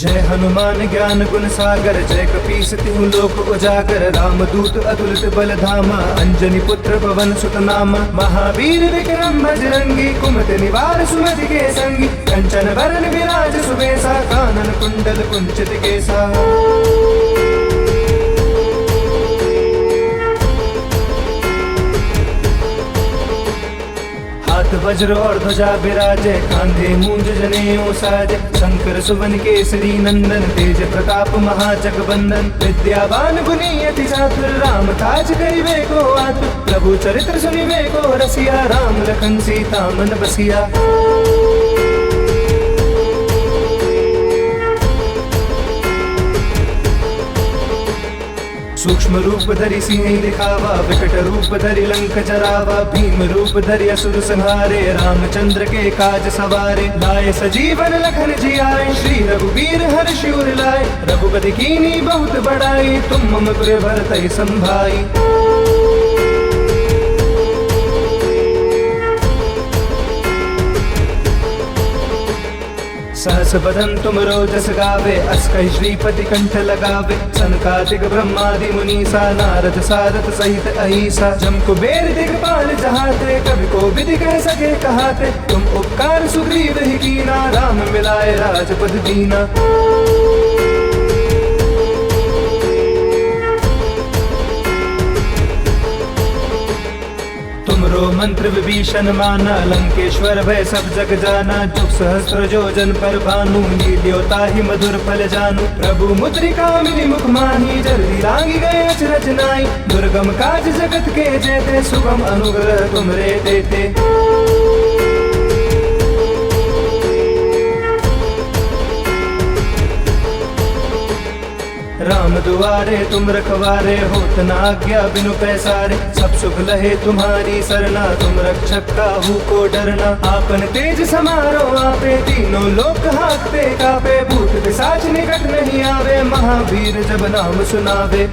जय हनुमान ज्ञान गुण सागर, जय कपीस तिहु लोक उजागर, राम दूत अतुलित बल धामा, अंजनी पुत्र पवन सुत नामा, महावीर विक्रम बजरंगी, कुमति निवार सुमति के संगी, कंचन बरन विराज सुबेसा, कानन कुंडल कुंचित केसा। हाथ वज्र और ध्वजा विराजे, कांधे मूंज जनेऊ साजे, शंकर सुवन केसरी नंदन, तेज प्रताप महाजगबंदन, विद्यावान गुणी अति चातुर, राम काज करिबे को आतुर, प्रभु चरित्र सुनिबे को रसिया, राम लखन सीता मन बसिया। सूक्ष्म रूप धरि सिंह दिखावा, विकट रूप धरि लंक जरावा, भीम रूप धरि असुर संहारे, रामचंद्र के काज सवारे, लाए सजीवन लखन जियाए, श्री रघुवीर हर्ष उर लाए, रघुपति कीनी बहुत बड़ाई, तुम मम पुर भरतहि संभाई। सहस बदन तुम रोजस गावे, अस कहि श्रीपति कंठ लगावे, सनकादिक ब्रह्मादि मुनीसा, नारद सारद सहित अहिसा, जम कुबेर दिगपाल जहाते, कवि को विधि कह सके कहाते, तुम उपकार सुग्रीव ही कीना, राम मिलाए राजपद दीना। तुमरो मंत्र विभीषण माना, लंकेश्वर भय सब जग जाना। जुग सहस्त्र जोजन पर भानु, लील्यो ताहि मधुर फल जानू। प्रभु मुद्रिका मिली मुख माही, जल्दी लागी गए अचरज नाई। दुर्गम काज जगत के जेते, सुगम अनुग्रह तुमरे देते। राम दुआरे तुम रखवारे, होत न आज्ञा बिनु पैसारे। सब सुख लहे तुम्हारी सरना, तुम रक्षक काहू को डरना। आपन तेज समारो आपे, तीनों लोक हाकते कापे। भूत पिशाच निकट नहीं आवे, महावीर जब नाम सुनावे।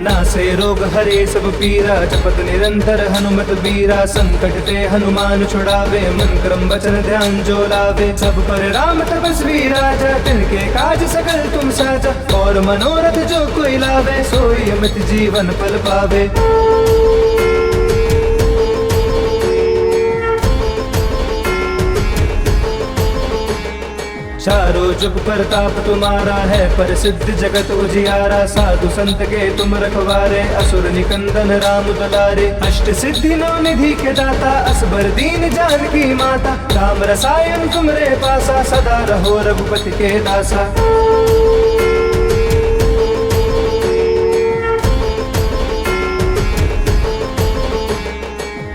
नासे रोग हरे सब पीरा, जपत निरंतर हनुमत बीरा। संकट ते हनुमान छुड़ावे, मन क्रम वचन ध्यान जो लावे। सब पर राम तपस्वी राजा, तिनके काज सकल तुम साजा। और मनोरथ जो कोई लावे, सोई अमित जीवन फल पावे। चारों जुग प्रताप तुम्हारा है, पर सिद्ध जगत उजियारा। साधु संत के तुम रखवारे, असुर निकंदन राम दुलारे। अष्ट सिद्धि नौ निधि के दाता, असबर दीन जानकी माता। राम रसायन तुमरे पासा, सदा रहो रघुपति के दासा।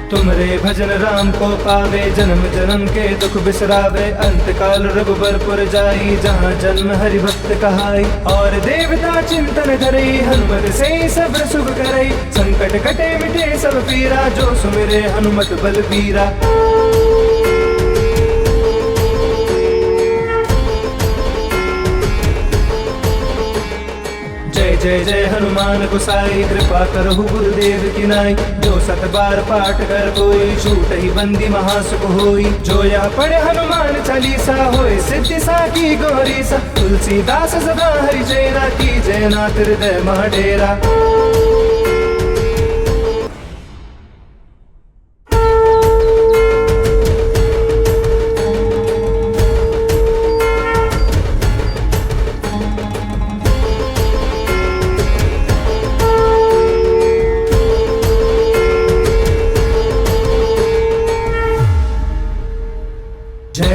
तुमरे भजन राम को पावे, जन्म जन्म के दुख बिसरावे। अंत काल रघुबरपुर जाई, जहाँ जन्म हरि भक्त कहाई। और देवता चिंतन करई, हनुमत से सब सुख करई। संकट कटे मिटे सब पीरा, जो सुमिरे हनुमत बलबीरा। जय जय हनुमान गोसाई, कृपा करहु गुरुदेव की नाई। जो सत बार पाठ कर कोई, छूट ही बंदी महासुख होई। जो यह पढ़े हनुमान चालीसा, होए सिद्धि साकी गौरी सा। तुलसीदास सदा हरि चेरा, की जय नाथ हृदय मह डेरा।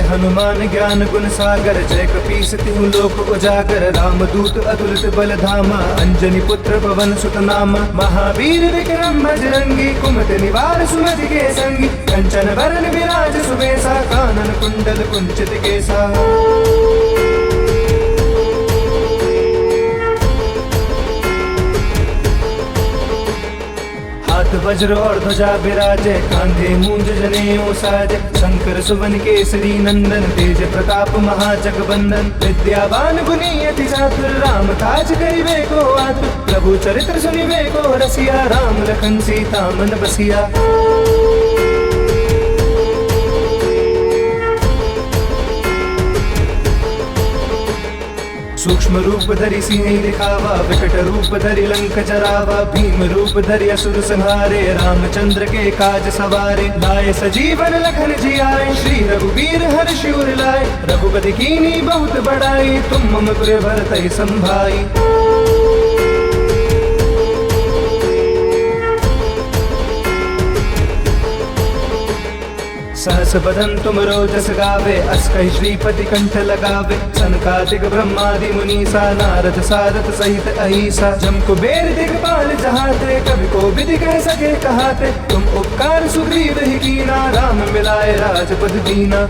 हनुमान ज्ञान गुण सागर, जय कपीस तिहु लोक उजागर। राम दूत अतुलित बल धामा, अंजनी पुत्र पवन सुत नामा। महावीर विक्रम बजरंगी, कुमति निवार सुमति के संगी। कंचन वरण विराज सुबेसा, कानन कुंडल कुंचित केसा। हाथ वज्र और ध्वजा विराजे, कांधे मूंज जनेऊ साजे। शंकर सुवन केसरी नंदन, तेज प्रताप महाजगबंदन। विद्यावान गुणी अति चातुर, राम काज करिबे को आतुर। प्रभु चरित्र सुनिबे को रसिया, राम लखन सीता मन बसिया। सूक्ष्म रूप धरि सिंह दिखावा, विकट रूप धरि लंक जरावा। भीम रूप धरि असुर संहारे, रामचंद्र के काज सवारे। लाए सजीवन लखन जियाए, श्री रघुवीर हर्षि उर लाए। रघुपति कीन्ही बहुत बड़ाई, तुम मम प्रिय भरतहि संभाई। सहस बदन तुम रोजस गावे, अस कहि श्रीपति कंठ लगावे। सनकादिक ब्रह्मादि मुनीसा, नारद सारथ सहित अहिसा। जम कुबेर दिगपाल जहाते, कवि को विधि कह सके कहाते। तुम उपकार सुग्रीव ही कीना, राम मिलाए राजपद दीना।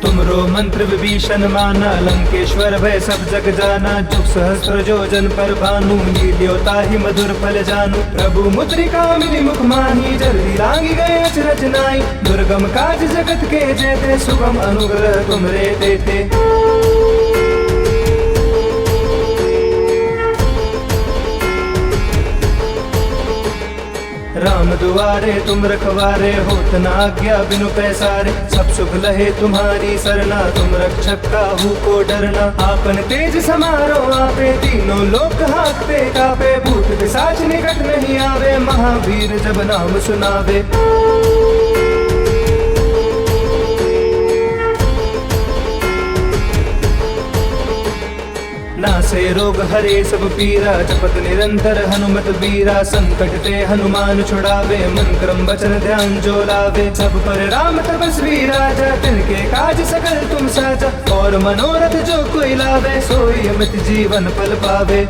तुमरो मंत्र विभीषण माना, लंकेश्वर भय सब जग जाना। जुग सहस्त्र जोजन पर भानु, लील्यो ताहि मधुर फल जानू। प्रभु मुद्रिका मिली मुख माही, जल्दी लागी गए अचरज नाई। दुर्गम काज जगत के जेते, सुगम अनुग्रह तुमरे देते। राम दुआरे तुम रखवारे, होत न आज्ञा बिनु पैसारे। सब सुख लहे तुम्हारी सरना, तुम रक्षक काहू को डरना। आपन तेज समारो आपे, तीनों लोक हाकते कापे। भूत पिशाच निकट नहीं आवे, महावीर जब नाम सुनावे। नासे रोग हरे सब पीरा, जपत निरंतर हनुमत बीरा। संकट ते हनुमान छुड़ावे, मन क्रम वचन ध्यान जो लावे। सब पर राम तपस्वी राजा, तिनके काज सकल तुम साजा। और मनोरथ जो कोई लावे, सोई अमित जीवन फल पावे।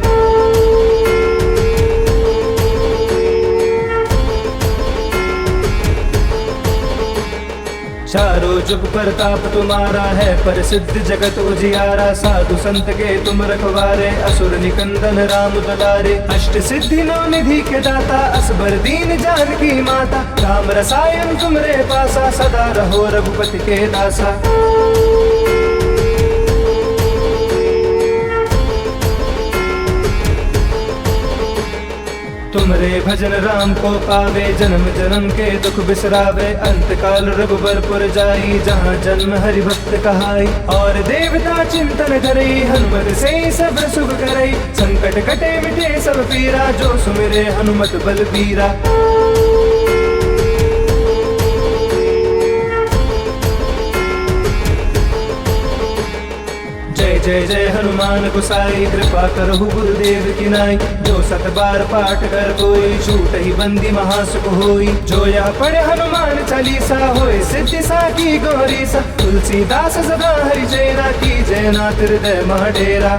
चारों जुग प्रताप तुम्हारा है, प्रसिद्ध जगत उजियारा। साधु संत के तुम रखवारे, असुर निकंदन राम दुलारे। अष्ट सिद्धि नौ निधि के दाता, असबर दीन जानकी माता। राम रसायन तुमरे पासा, सदा रहो रघुपति के दासा। तुमरे भजन राम को पावे, जन्म जन्म के दुख बिसरावे। अंत काल रघुबरपुर जाई, जहाँ जन्म हरि भक्त कहाई। और देवता चिंतन करई, हनुमत से सब सुख करई। संकट कटे मिटे सब पीरा, जो सुमिरे हनुमत बलबीरा। जय जय हनुमान गोसाई, कृपा करहु गुरुदेव की नाई। जो सत बार पाठ कर कोई, छूट ही बंदी महासुख होई। जो यह पढ़े हनुमान चालीसा, होए सिद्धि साकी गौरी सा। तुलसीदास सदा हरि चेरा, की जय नाथ हृदय मह डेरा।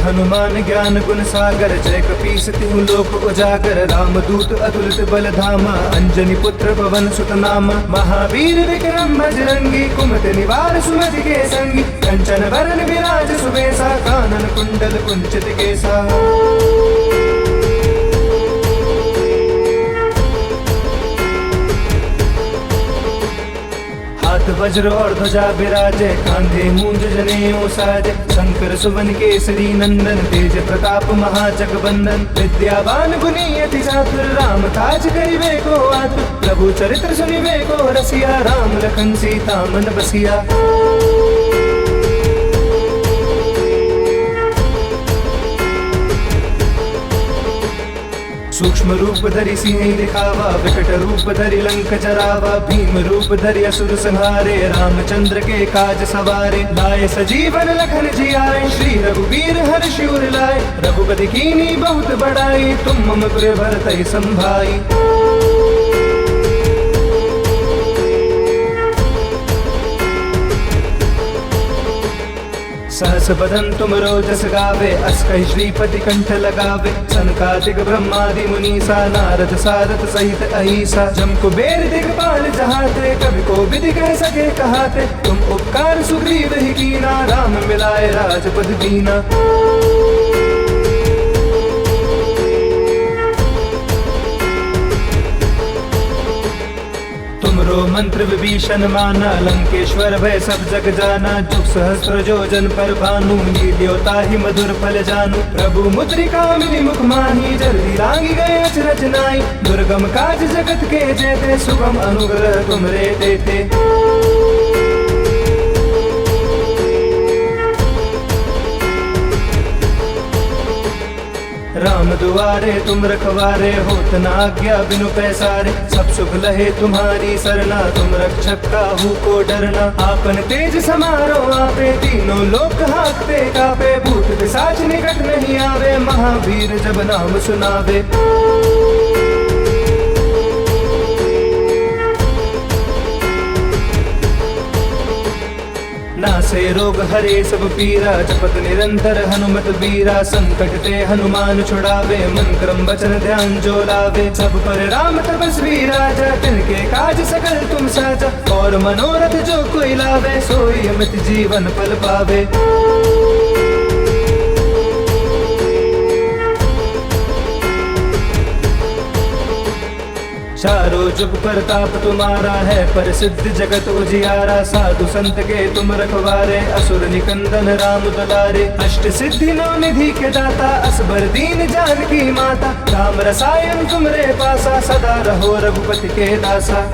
हनुमान ज्ञान गुण सागर, जय कपीस तिहु लोक उजागर। रामदूत अतुलित बल धामा, अंजनी पुत्र पवन सुत नामा। महावीर विक्रम बजरंगी, कुमति निवार सुमति के संगी। कंचन वरन विराज सुबेसा, कानन कुंडल कुंचित केसा। हाथ वज्र और ध्वजा विराजे, कांधे मूंज जनेऊ साजे। शंकर सुवन केसरी नंदन, तेज प्रताप महाजगबंदन। विद्यावान गुणी अति चातुर, राम काज करिबे को आतुर। प्रभु चरित्र सुनिबे को रसिया, राम लखन सीता मन बसिया। सूक्ष्म रूप धरि सिंह दिखावा, विकट रूप धरि लंक जरावा। भीम रूप धरि असुर संहारे, रामचंद्र के काज सवारे। लाए सजीवन लखन जियाए, श्री रघुवीर हर्षि उर लाए। रघुपति कीन्ही बहुत बड़ाई, तुम मम प्रिय भरतहि संभाई। सहस बदन तुम रोजस गावे, अस कहि श्रीपति कंठ लगावे। सनकादिक ब्रह्मादि मुनीसा, नारद सारथ सहित अहिसा। जम कुबेर दिगपाल जहाते, कवि को विधि कह सके कहाते। तुम उपकार सुग्रीव ही कीना, राम मिलाए राजपद दीना। तुमरो मंत्र विभीषण माना, लंकेश्वर भय सब जग जाना। जुग सहस्त्र जोजन पर भानु, लील्योता ही मधुर फल जानू। प्रभु मुद्रिका मिली मुख माही, जल्दी लागी गए अचरज नाई। दुर्गम काज जगत के जेते, सुगम अनुग्रह तुमरे देते। राम दुआरे तुम रखवारे, होत न आज्ञा बिनु पैसारे। सब सुख लहे तुम्हारी सरना, तुम रक्षक काहू को डरना। आपन तेज समारो आपे, तीनों लोक हाकते कापे। भूत पिशाच निकट नहीं आवे, महावीर जब नाम सुनावे। नासे रोग हरे सब पीरा, जपत निरंतर हनुमत बीरा। संकट ते हनुमान छुड़ावे, मन क्रम वचन ध्यान जो लावे। सब पर राम तपस्वी राजा, तिनके काज सकल तुम साजा। और मनोरथ जो कोई लावे, सोई अमित जीवन फल पावे। चारों जुग प्रताप तुम्हारा है, प्रसिद्ध जगत उजियारा। साधु संत के तुम रखवारे, असुर निकंदन राम दुलारे। अष्ट सिद्धि नौ निधि के दाता, असबर दीन जानकी माता। राम रसायन तुमरे पासा, सदा रहो रघुपति के दासा।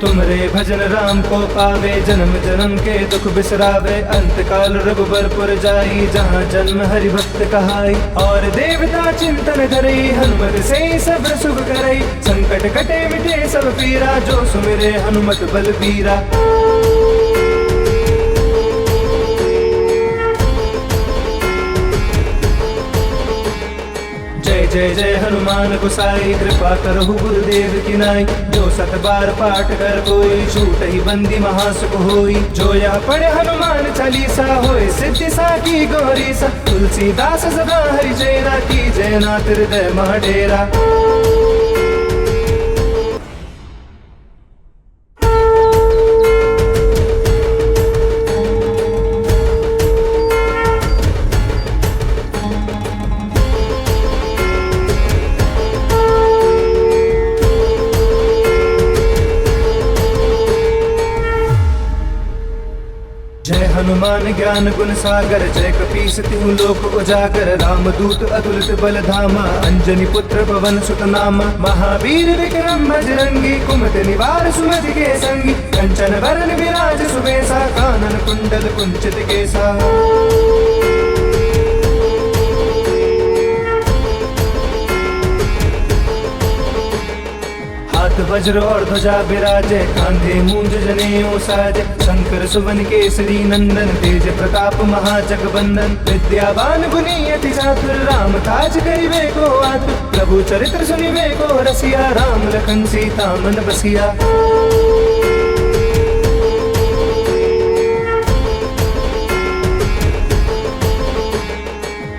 तुमरे भजन राम को पावे, जन्म जन्म के दुख बिसरावे। अंत काल रघुबरपुर जाई, जहाँ जन्म हरि भक्त कहाई। और देवता चिंतन करई, हनुमत से सब सुख करई। संकट कटे मिटे सब पीरा, जो सुमिरे हनुमत बलबीरा। जय जय जय हनुमान गोसाई, कृपा करहु गुरुदेव की नाई। जो सत बार पाठ कर कोई, छूट ही बंदी महासुख होई। जो यह पढ़े हनुमान चालीसा, होए सिद्धि साकी गौरीसा। तुलसीदास सदा हरि चेरा, की जय नाथ हृदय मह डेरा। जय हनुमान ज्ञान गुण सागर, जय कपीस तिहु लोक उजागर। राम दूत अतुलित बल धामा, अंजनी पुत्र पवन सुत नामा। महावीर विक्रम बजरंगी, कुमति निवार सुमति के संगी। कंचन वरन विराज सुबेसा, कानन कुंडल कुंचित केसा। हाथ वज्र और ध्वजा विराजे, कांधे मूंज जनेऊ साजे। शंकर सुवन केसरी नंदन, तेज प्रताप महाजगबंदन। विद्यावान गुणी अति चातुर, राम काज करिबे को आतुर। प्रभु चरित्र सुनिबे को रसिया, राम लखन सीता मन बसिया।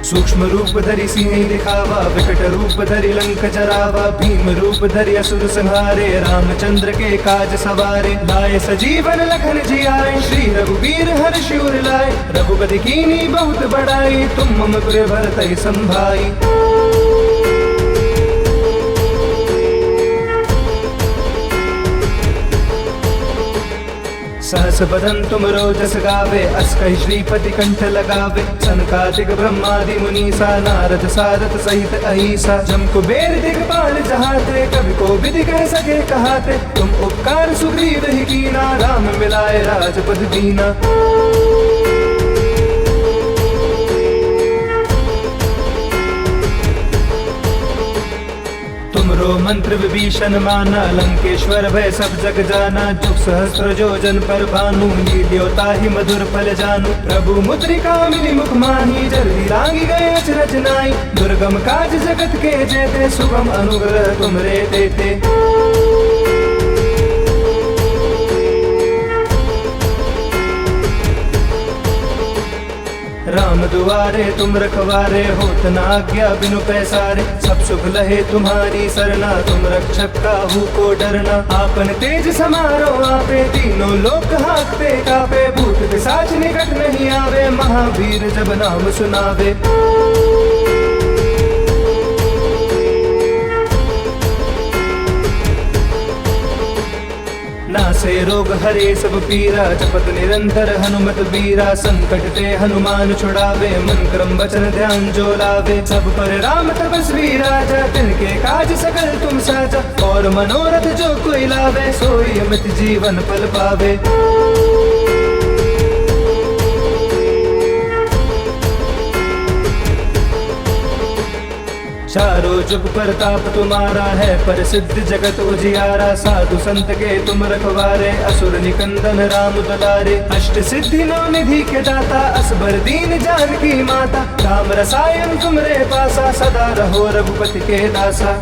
सूक्ष्म रूप धरि सिंह दिखावा, विकट रूप धरि लंक जरावा। भीम रूप धरि असुर संहारे, रामचंद्र के काज सवारे। लाए सजीवन लखन जियाए, श्री रघुवीर हर्ष उर लाए। रघुपति कीन्ही बहुत बड़ाई, तुम मम पुर भरतहि संभाई। सहस बदन तुम रोजस गावे, अस कहि श्रीपति कंठ लगावे। सनकादिक ब्रह्मादि मुनीसा, नारद सारथ सहित अहिसा। जम कुबेर दिगपाल जहाते, कवि को विधि कह सके कहाते। तुम उपकार सुग्रीव ही कीना, राम मिलाए राजपद दीना। तुमरो मंत्र विभीषण माना, लंकेश्वर भय सब जग जाना। जुग सहस्त्र जो जन पर भानु, लील्योता ही मधुर फल जानू। प्रभु मुद्रिका मिली मुख माही, जल्दी लागी गए अचरज नाई। दुर्गम काज जगत के जेते, सुगम अनुग्रह तुमरे देते। राम दुआरे तुम रखवारे, होत न आज्ञा बिनु पैसारे। सब सुख लहे तुम्हारी सरना, तुम रक्षक काहू को डरना। आपन तेज समारो आपे, तीनों लोक हांकते कापे। भूत पिशाच निकट नहीं आवे, महावीर जब नाम सुनावे। नासे रोग हरे सब पीरा, जपत निरंतर हनुमत बीरा। संकट ते हनुमान छुड़ावे, मन क्रम वचन ध्यान जो लावे। सब पर राम तपस्वी राजा, तिनके काज सकल तुम साजा। और मनोरथ जो कोई लावे, सोई अमित जीवन फल पावे। चारों जुग प्रताप तुम्हारा है, प्रसिद्ध जगत उजियारा। साधु संत के तुम रखवारे, असुर निकंदन राम दुलारे। अष्ट सिद्धि नौ निधि के दाता, असबर दीन जानकी माता। राम रसायन तुमरे पासा, सदा रहो रघुपति के दासा।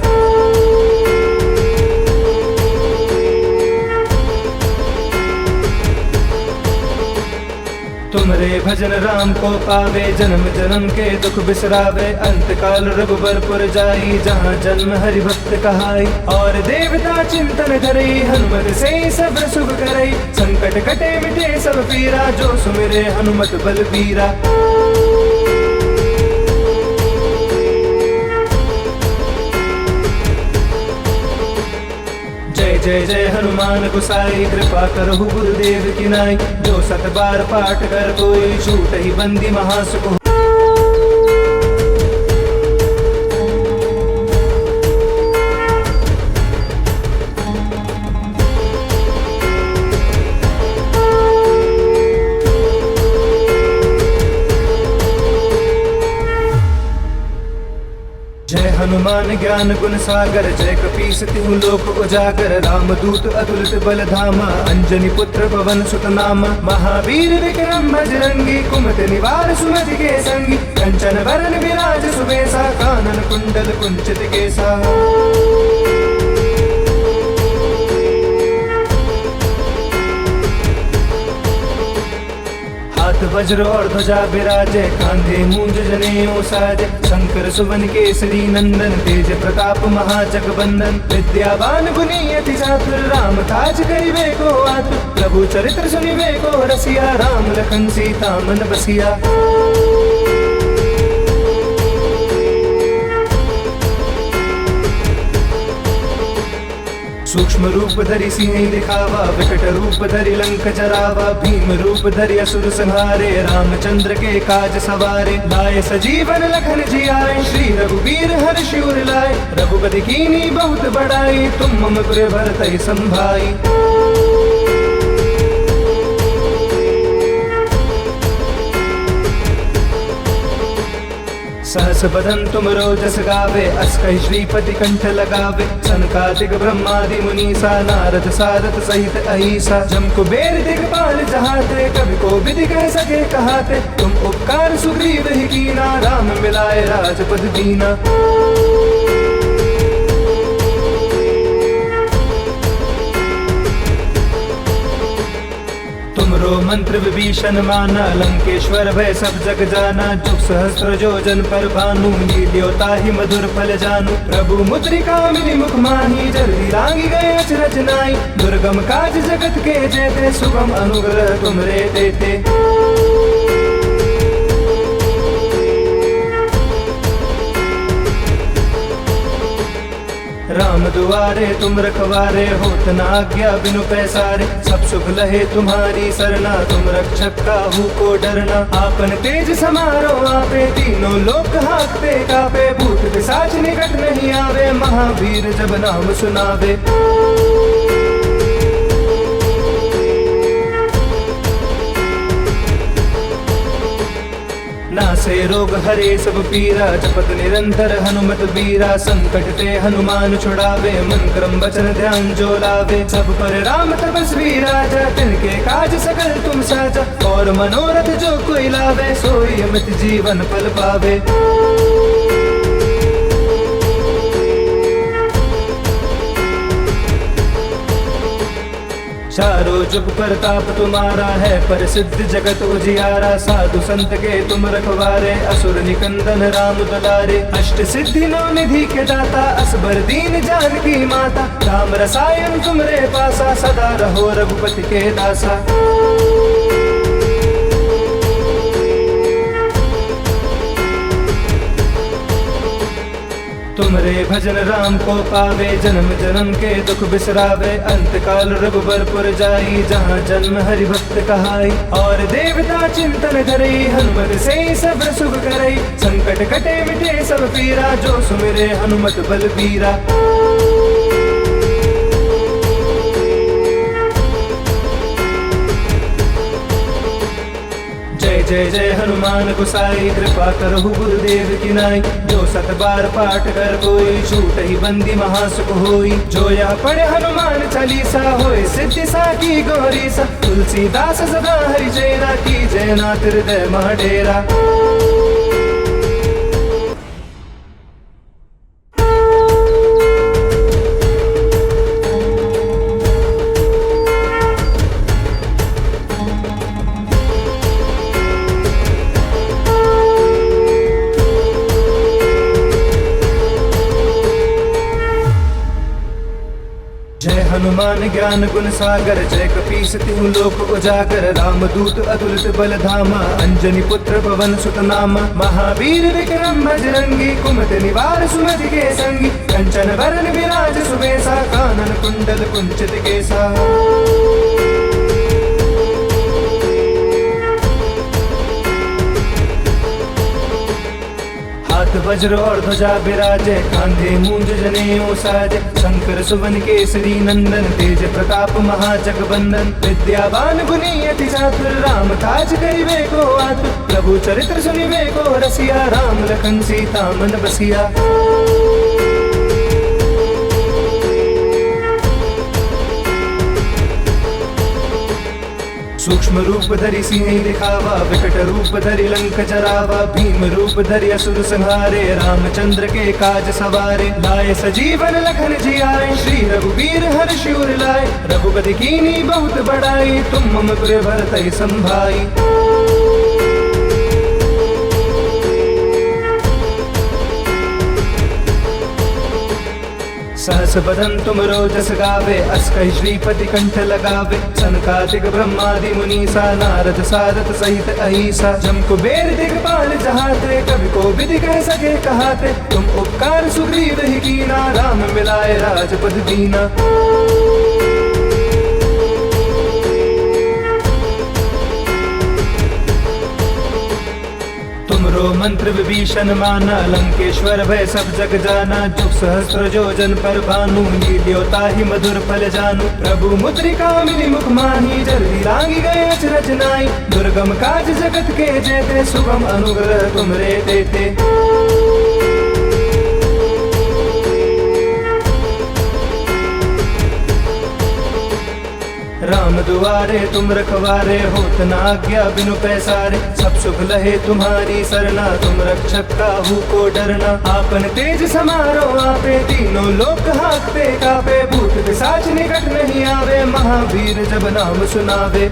तुमरे भजन राम को पावे, जन्म जन्म के दुख बिसरावे। अंत काल रघुबरपुर जाई, जहाँ जन्म हरि भक्त कहाई। और देवता चिंतन करई, हनुमत से सब सुख करई। संकट कटे मिटे सब पीरा, जो सुमिरे हनुमत बलबीरा। जय जय हनुमान गोसाई, कृपा करहु गुरुदेव की नाई। जो 7 बार पाठ कर कोई, छूट ही बंदी महासुख। जय हनुमान ज्ञान गुण सागर, जय कपीस तिहु लोक उजागर। रामदूत अतुलित बल धामा, अंजनी पुत्र पवन सुत नामा। महावीर विक्रम बजरंगी, कुमति निवार सुमति के संगी। कंचन वरण विराज सुबेसा, कानन कुंडल कुंचित केसा। हाथ वज्र और ध्वजा विराजे, कांधे मूंज जनेऊ साजे। शंकर सुवन केसरी नंदन, तेज प्रताप महाजगबंदन। विद्यावान गुणी अति चातुर, राम काज करिबे को आतुर। प्रभु चरित्र सुनिबे को रसिया, राम लखन सीता मन बसिया। सूक्ष्म रूप धरि सिंह दिखावा, विकट रूप धरि लंक जरावा। भीम रूप धरि असुर संहारे, रामचंद्र के काज सवारे। लाए सजीवन लखन जियाए, श्री रघुवीर हर्षि उर लाए। रघुपति कीन्ही बहुत बड़ाई, तुम मम प्रिय भरतहि संभाई। सहस बदन तुम रोजस गावे, अस कहि श्रीपति कंठ लगावे। सनकादिक ब्रह्मादि मुनीसा, नारद सारथ सहित अहिसा। जम कुबेर दिगपाल जहाते, कवि को विधि कह सके कहाते। तुम उपकार सुग्रीव ही कीना, राम मिलाए राजपद दीना। तुमरो मंत्र विभीषण माना, लंकेश्वर भय सब जग जाना। जुग सहस्त्र जोजन पर भानु, लील्यो ताहि मधुर फल जानू। प्रभु मुद्रिका मिली मुख माही, जल्दी लागी गए अचरज नाई। दुर्गम काज जगत के जेते, सुगम अनुग्रह तुमरे देते। राम दुआरे तुम रखवारे, होत न आज्ञा बिनु पैसारे। सब सुख लहे तुम्हारी सरना, तुम रक्षक काहू को डरना। आपन तेज समारो आपे, तीनों लोक हांकते कापे। भूत पिशाच निकट नहीं आवे, महावीर जब नाम सुनावे। नासे रोग हरे सब पीरा, जपत निरंतर हनुमत बीरा। संकट ते हनुमान छुड़ावे, मन क्रम वचन ध्यान जो लावे। सब पर राम तपस्वी राजा, तिनके काज सकल तुम साजा। और मनोरथ जो कोई लावे, सोई अमित जीवन फल पावे। चारों जुग प्रताप तुम्हारा है, प्रसिद्ध जगत उजियारा। साधु संत के तुम रखवारे, असुर निकंदन राम दुलारे। अष्ट सिद्धि नौ निधि के दाता, असबर दीन जानकी माता। राम रसायन तुमरे पासा, सदा रहो रघुपति के दासा। तुमरे भजन राम को पावे, जन्म जन्म के दुख बिसरावे। अंत काल रघुबरपुर जाई, जहाँ जन्म हरि भक्त कहाई। और देवता चिंतन करई, हनुमत से सब सुख करई। संकट कटे मिटे सब पीरा, जो सुमिरे हनुमत बलबीरा। जय जय हनुमान गोसाई, कृपा करहु गुरुदेव की नाई। जो 7 बार पाठ कर कोई, छूट ही बंदी महासुख होई। जो यह पढ़े हनुमान चालीसा, होय सिद्धि साकी गौरी सा। तुलसीदास सदा हरि चेरा, की जय नाथ हृदय मह डेरा। हनुमान ज्ञान गुण सागर जय कपीस तिहु लोक उजागर रामदूत अतुलित बल धामा अंजनी पुत्र पवन सुत नामा महावीर विक्रम बजरंगी कुमति निवार सुमति के संगी कंचन वरण विराज सुबेसा कानन कुंडल कुंचित केसा। हाथ वज्र और ध्वजा विराजे कांधे मूंज जनेऊ साजे शंकर सुवन केसरी नंदन तेज प्रताप महाजगबंदन विद्यावान गुणी अति चातुर राम काज करिबे को आतुर प्रभु चरित्र सुनिबे को रसिया राम लखन सीता मन बसिया। सूक्ष्म रूप धरि सिंह दिखावा विकट रूप धरि लंक जरावा भीम रूप धरि असुर संहारे रामचंद्र के काज सवारे लाए सजीवन लखन जियाए श्री रघुवीर हर्ष उर लाए रघुपति कीनी बहुत बड़ाई तुम मम प्रिय भरतहि संभाई। सहस बदन तुम रोजस गावे अस कहि श्रीपति कंठ लगावे सनकादिक ब्रह्मादि मुनीसा नारद सारद सहित अहिसा जम कुबेर दिगपाल जहाते कवि को विधि कह सके कहाते तुम उपकार सुग्रीव ही कीना राम मिलाए राजपद दीना। तुमरो मंत्र विभीषण माना लंकेश्वर भय सब जग जाना जुग सहस्त्र जोजन पर भानु लील्योता ही मधुर फल जानू प्रभु मुद्रिका मिली मुख माही जल्दी लांगी गए अचरज नाई दुर्गम काज जगत के जेते सुगम अनुग्रह तुमरे देते। राम दुआरे तुम रखवारे होत न आज्ञा बिनु पैसारे सब सुख लहे तुम्हारी सरना तुम रक्षक काहू को डरना आपन तेज समारो आपे तीनों लोक हाकते कापे भूत पिशाच निकट नहीं आवे महावीर जब नाम सुनावे।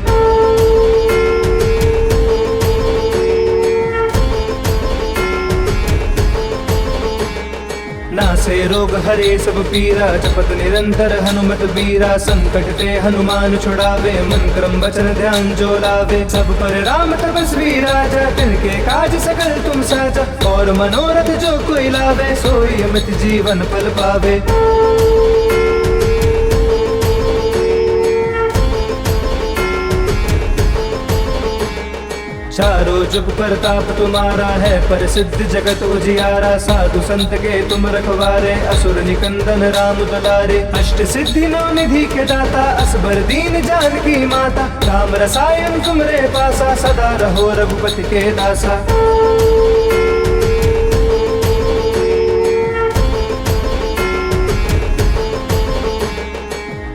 नासे रोग हरे सब पीरा जपत निरंतर हनुमत बीरा संकट ते हनुमान छुड़ावे मन क्रम वचन ध्यान जो लावे सब पर राम तपस्वी राजा तिनके काज सकल तुम साजा और मनोरथ जो कोई लावे सोई अमित जीवन फल पावे। चारों जुग प्रताप तुम्हारा है पर सिद्ध जगत उजियारा साधु संत के तुम रखवारे असुर निकंदन राम दुलारे अष्ट सिद्धि नौ निधि के दाता असबर दीन जानकी माता राम रसायन तुमरे पासा सदा रहो रघुपति के दासा।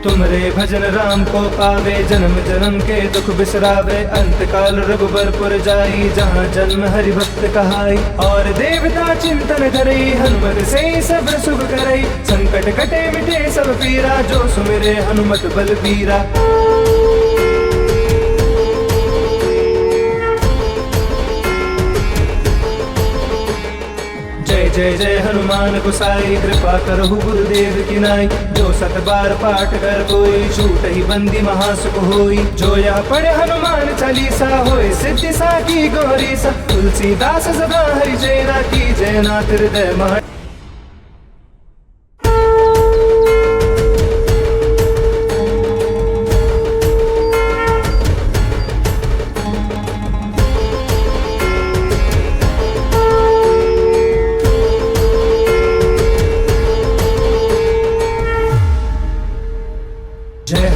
तुमरे भजन राम को पावे जन्म जन्म के दुख बिसरावे अंत काल रघुबरपुर जाई जहाँ जन्म हरि भक्त कहाई और देवता चिंतन करई हनुमत से सब शुभ करई संकट कटे मिटे सब पीरा जो सुमिरे हनुमत बलबीरा। जय जय हनुमान गोसाई कृपा करहु गुरुदेव की नाई जो सत बार पाठ कर कोई छूट ही बंदी महासुख होई जो यह पढ़े हनुमान चालीसा होए सिद्धि साकी गौरी सा तुलसीदास सदा हरि जयना की जयनाथ हृदय महा।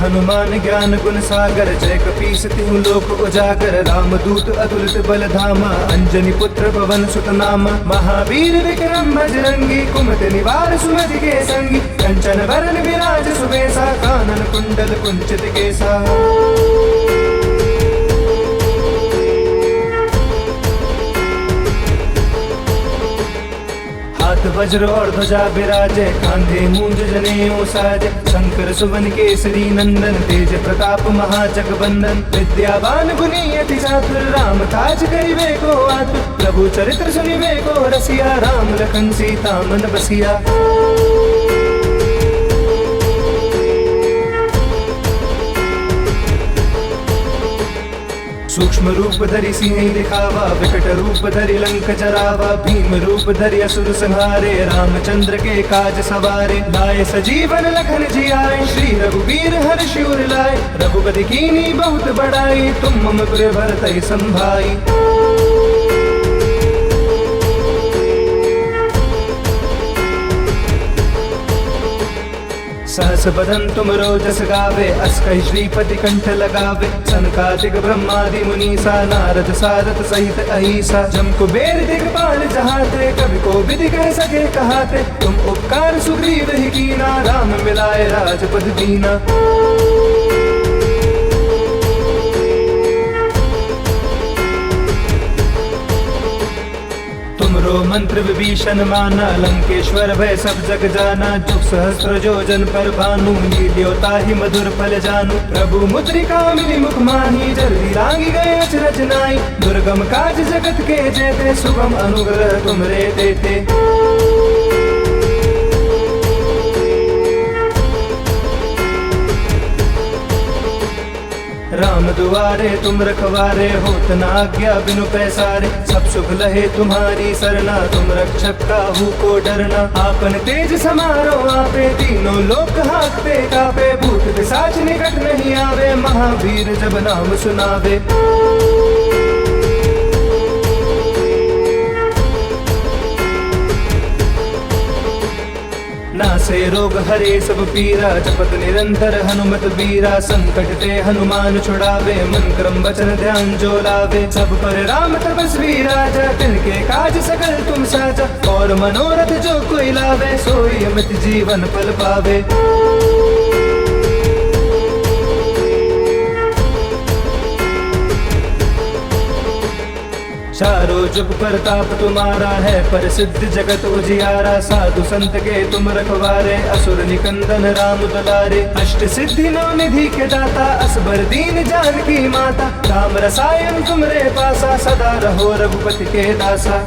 हनुमान ज्ञान गुण सागर जय कपीस तिहु लोक उजागर रामदूत अतुलित बल धामा अंजनी पुत्र पवन सुत नामा महावीर विक्रम बजरंगी कुमति निवार सुमति के संगी कंचन वरण विराज सुबेसा कानन कुंडल कुंचित केसा। हाथ वज्र और ध्वजा विराजे कांधे मूंज जनेऊ साजे शंकर सुवन केसरी नंदन तेज प्रताप महाजगबंदन विद्यावान गुणी अति चातुर राम काज करिबे को आतुर प्रभु चरित्र सुनिबे को रसिया राम लखन सीता मन बसिया। सूक्ष्म रूप धरि सिंह दिखावा, विकट रूप धरि लंक जरावा, भीम रूप धरि असुर संहारे, रामचंद्र के काज सवारे। लाए सजीवन लखन जियाए, श्री रघुवीर हर्ष उर लाए। रघुपति कीनी बहुत बड़ाई, तुम मम पुर भरतहि संभाई। सहस बदन तुम रोजस गावे, अस कहि श्रीपति कंठ लगावे। सनकादिक ब्रह्मादि मुनीसा, नारद सारथ सहित अहिसा। जम कुबेर दिगपाल जहाते, कवि को विधि कह सके कहाते। तुम उपकार सुग्रीव ही कीना, राम मिलाए राजपद दीना। तुमरो मंत्र विभीषण माना, लंकेश्वर भय सब जग जाना। जुग सहस्त्र जोजन पर भानु, लील्योता ही मधुर फल जानू। प्रभु मुद्रिका मिली मुख माही, जल्दी लांगी गए अचरज नाई। दुर्गम काज जगत के जेते, सुगम अनुग्रह तुमरे देते। राम दुआरे तुम रखवारे, होत न आज्ञा बिनु पैसारे। सब सुख लहे तुम्हारी सरना, तुम रक्षक काहू को डरना। आपन तेज समारो आपे, तीनों लोक हाकते कापे। भूत पिशाच निकट नहीं आवे, महावीर जब नाम सुनावे। नासे रोग हरे सब पीरा, जपत निरंतर हनुमत बीरा। संकट ते हनुमान छुड़ावे, मन क्रम वचन ध्यान जो लावे। सब पर राम तपस्वी राजा, तिनके काज सकल तुम साजा। और मनोरथ जो कोई लावे, सोई अमित जीवन फल पावे। चारों जुग प्रताप तुम्हारा है, प्रसिद्ध जगत उजियारा। साधु संत के तुम रखवारे, असुर निकंदन राम दुलारे। अष्ट सिद्धि नौ निधि के दाता, असबर दीन जानकी माता। राम रसायन तुमरे पासा, सदा रहो रघुपति के दासा।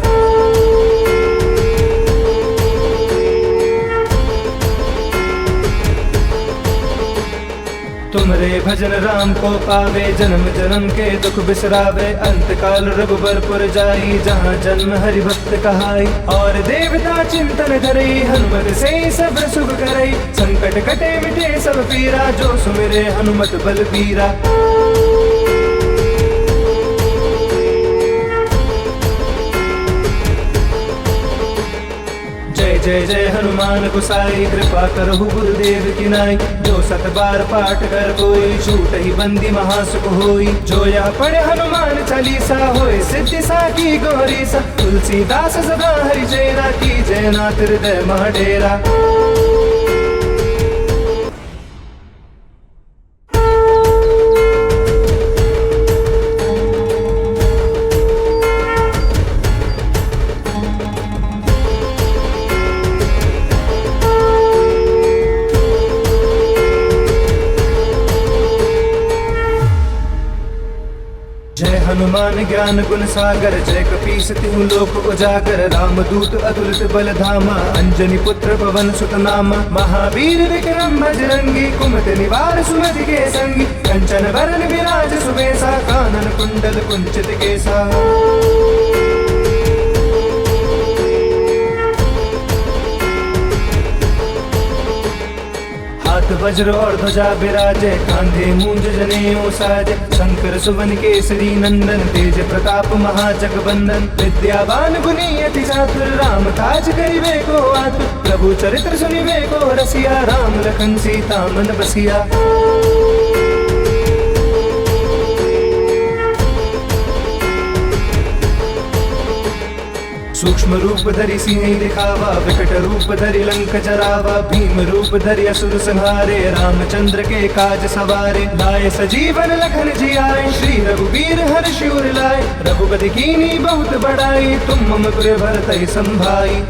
तुमरे भजन राम को पावे, जन्म जन्म के दुख बिसरावे। अंत काल रघुबरपुर जाई, जहाँ जन्म हरि भक्त कहाई। और देवता चिंतन करई, हनुमत से सब सुख करई। संकट कटे मिटे सब पीरा, जो सुमिरे हनुमत बलबीरा। जय जय जय हनुमान गोसाई, कृपा करहु गुरुदेव की नाई। जो सत बार पाठ कर कोई, छूट ही बंदी महासुख होई। जो यह पढ़े हनुमान चालीसा, होए सिद्धि साकी गौरीसा। तुलसीदास सदा हरि चेरा, की जय नाथ हृदय मह डेरा। हनुमान ज्ञान गुण सागर, जय कपीस तिहु लोक उजागर। रामदूत अतुलित बल धामा, अंजनी पुत्र पवन सुत नामा। महावीर विक्रम बजरंगी, कुमति निवार सुमति के संगी। कंचन बरन विराज सुबेसा, कानन कुंडल कुंचित केसा। हाथ वज्र और ध्वजा विराजे, कांधे मूंज जनेऊ साजे। शंकर सुवन केसरी नंदन, तेज प्रताप महाजगबंदन। विद्यावान गुणी अति चातुर, राम काज करिबे को आतुर। प्रभु चरित्र सुनिबे को रसिया, राम लखन सीता मन बसिया। सूक्ष्म रूप धरि सिंह दिखावा, विकट रूप धरि लंक जरावा। भीम रूप धरि असुर संहारे, रामचंद्र के काज सवारे। लाए सजीवन लखन जियाए, श्री रघुवीर हर्ष उर लाए। रघुपति कीनी बहुत बड़ाई, तुम मम पुर भरतहि संभाई।